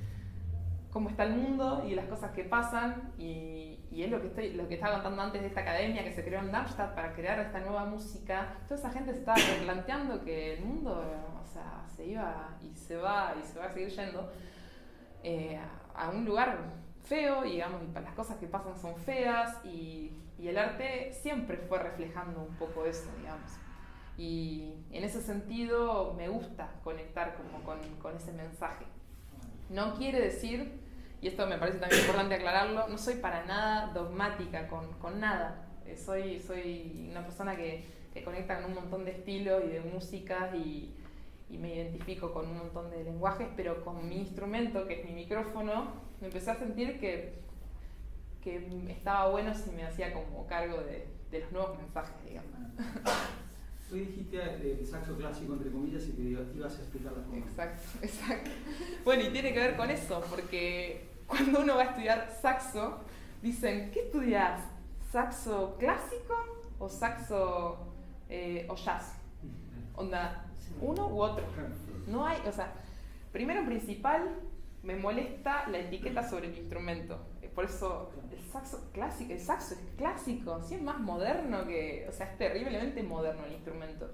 cómo está el mundo y las cosas que pasan, y es lo que estaba contando antes de esta academia que se creó en Darmstadt para crear esta nueva música, toda esa gente se estaba replanteando que el mundo, o sea, se iba y se va a seguir yendo a un lugar feo, y digamos, las cosas que pasan son feas, y el arte siempre fue reflejando un poco eso, digamos. Y en ese sentido me gusta conectar como con ese mensaje. No quiere decir, y esto me parece también importante aclararlo, no soy para nada dogmática con nada. Soy una persona que conecta con un montón de estilos y de músicas, y me identifico con un montón de lenguajes, pero con mi instrumento, que es mi micrófono, me empecé a sentir que estaba bueno si me hacía como cargo de los nuevos mensajes, digamos. Hoy dijiste saxo clásico, entre comillas, y que ibas a explicar la forma. Exacto. Bueno, y tiene que ver con eso, porque cuando uno va a estudiar saxo, dicen, ¿qué estudias? ¿Saxo clásico o saxo o jazz? Onda, uno u otro. No hay, o sea, primero principal, me molesta la etiqueta sobre el instrumento. Por eso el saxo es clásico, sí, es más moderno que, o sea, es terriblemente moderno el instrumento.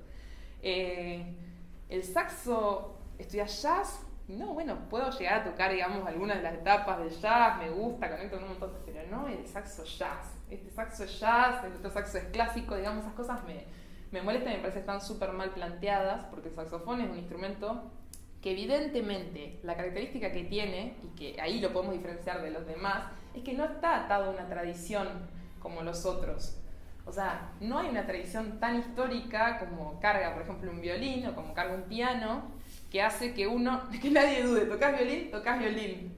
El saxo ¿estudias jazz? No, bueno, puedo llegar a tocar, digamos, algunas de las etapas del jazz, me gusta, conecto con un montón, pero no el saxo jazz. Este saxo es jazz, el otro saxo es clásico, digamos, esas cosas me molestan y me parece que están súper mal planteadas, porque el saxofón es un instrumento que evidentemente la característica que tiene, y que ahí lo podemos diferenciar de los demás, es que no está atado a una tradición como los otros. O sea, no hay una tradición tan histórica como carga, por ejemplo, un violín o como carga un piano, que hace que que nadie dude, ¿tocás violín? Tocás violín.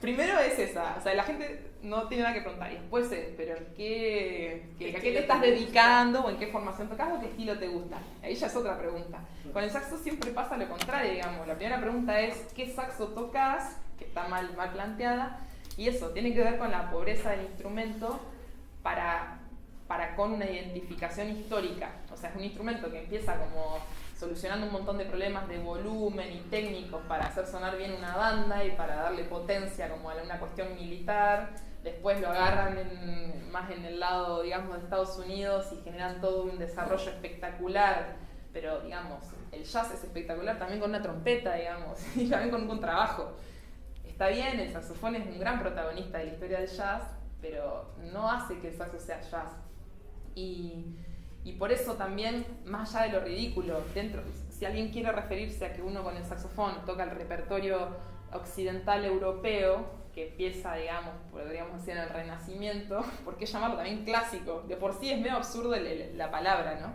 Primero es esa, o sea, la gente no tiene nada que preguntar, y después es, pero ¿a qué te estás dedicando o en qué formación tocas o qué estilo te gusta? Ahí ya es otra pregunta. Con el saxo siempre pasa lo contrario, digamos. La primera pregunta es ¿qué saxo tocas? Que está mal planteada, y eso tiene que ver con la pobreza del instrumento para con una identificación histórica. O sea, es un instrumento que empieza como solucionando un montón de problemas de volumen y técnicos para hacer sonar bien una banda y para darle potencia como a una cuestión militar. Después lo agarran más en el lado, digamos, de Estados Unidos y generan todo un desarrollo espectacular. Pero, digamos, el jazz es espectacular también con una trompeta, digamos, y también con un contrabajo. Está bien, el saxofón es un gran protagonista de la historia del jazz, pero no hace que el saxo sea jazz. Y por eso también, más allá de lo ridículo, si alguien quiere referirse a que uno con el saxofón toca el repertorio occidental europeo, que empieza, digamos, podríamos decir en el Renacimiento, ¿por qué llamarlo también clásico? De por sí es medio absurdo la palabra, ¿no?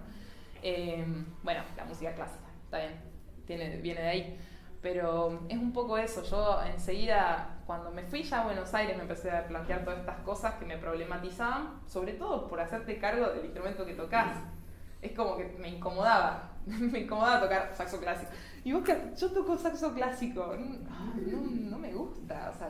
Bueno, la música clásica, está bien, viene de ahí. Pero es un poco eso. Yo enseguida, cuando me fui ya a Buenos Aires, me empecé a plantear todas estas cosas que me problematizaban, sobre todo por hacerte cargo del instrumento que tocas. Es como que me incomodaba tocar saxo clásico. Y vos, yo toco saxo clásico, no me gusta, o sea,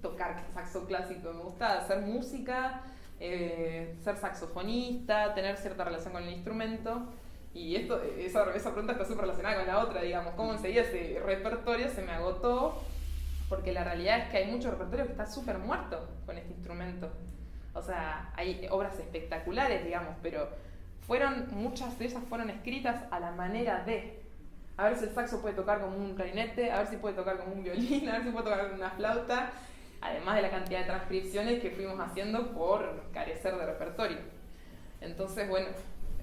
tocar saxo clásico, me gusta hacer música, ser saxofonista, tener cierta relación con el instrumento. Y esa pregunta está súper relacionada con la otra, digamos, cómo enseguida ese repertorio se me agotó, porque la realidad es que hay mucho repertorio que está súper muerto con este instrumento. O sea, hay obras espectaculares, digamos, pero muchas de ellas fueron escritas a la manera de, a ver si el saxo puede tocar como un clarinete, a ver si puede tocar como un violín, a ver si puede tocar como una flauta, además de la cantidad de transcripciones que fuimos haciendo por carecer de repertorio. Entonces, bueno,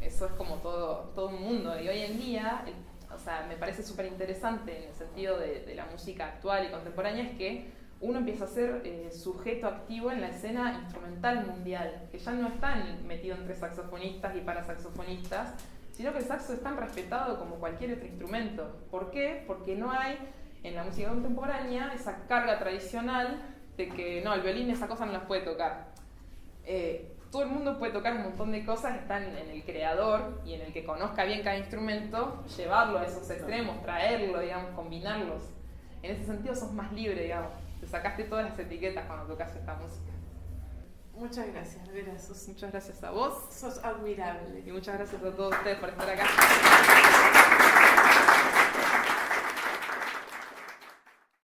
eso es como todo un mundo. Y hoy en día, o sea, me parece súper interesante en el sentido de la música actual y contemporánea, es que uno empieza a ser sujeto activo en la escena instrumental mundial, que ya no están metido entre saxofonistas y parasaxofonistas, sino que el saxo es tan respetado como cualquier otro instrumento. ¿Por qué? Porque no hay en la música contemporánea esa carga tradicional de que no, el violín esa cosa no las puede tocar. Todo el mundo puede tocar un montón de cosas, están en el creador y en el que conozca bien cada instrumento, llevarlo a esos extremos, traerlo, digamos, combinarlos. En ese sentido sos más libre, digamos. Te sacaste todas las etiquetas cuando tocas esta música. Muchas gracias, Vera. Muchas gracias a vos. Sos admirable. Y muchas gracias a todos ustedes por estar acá.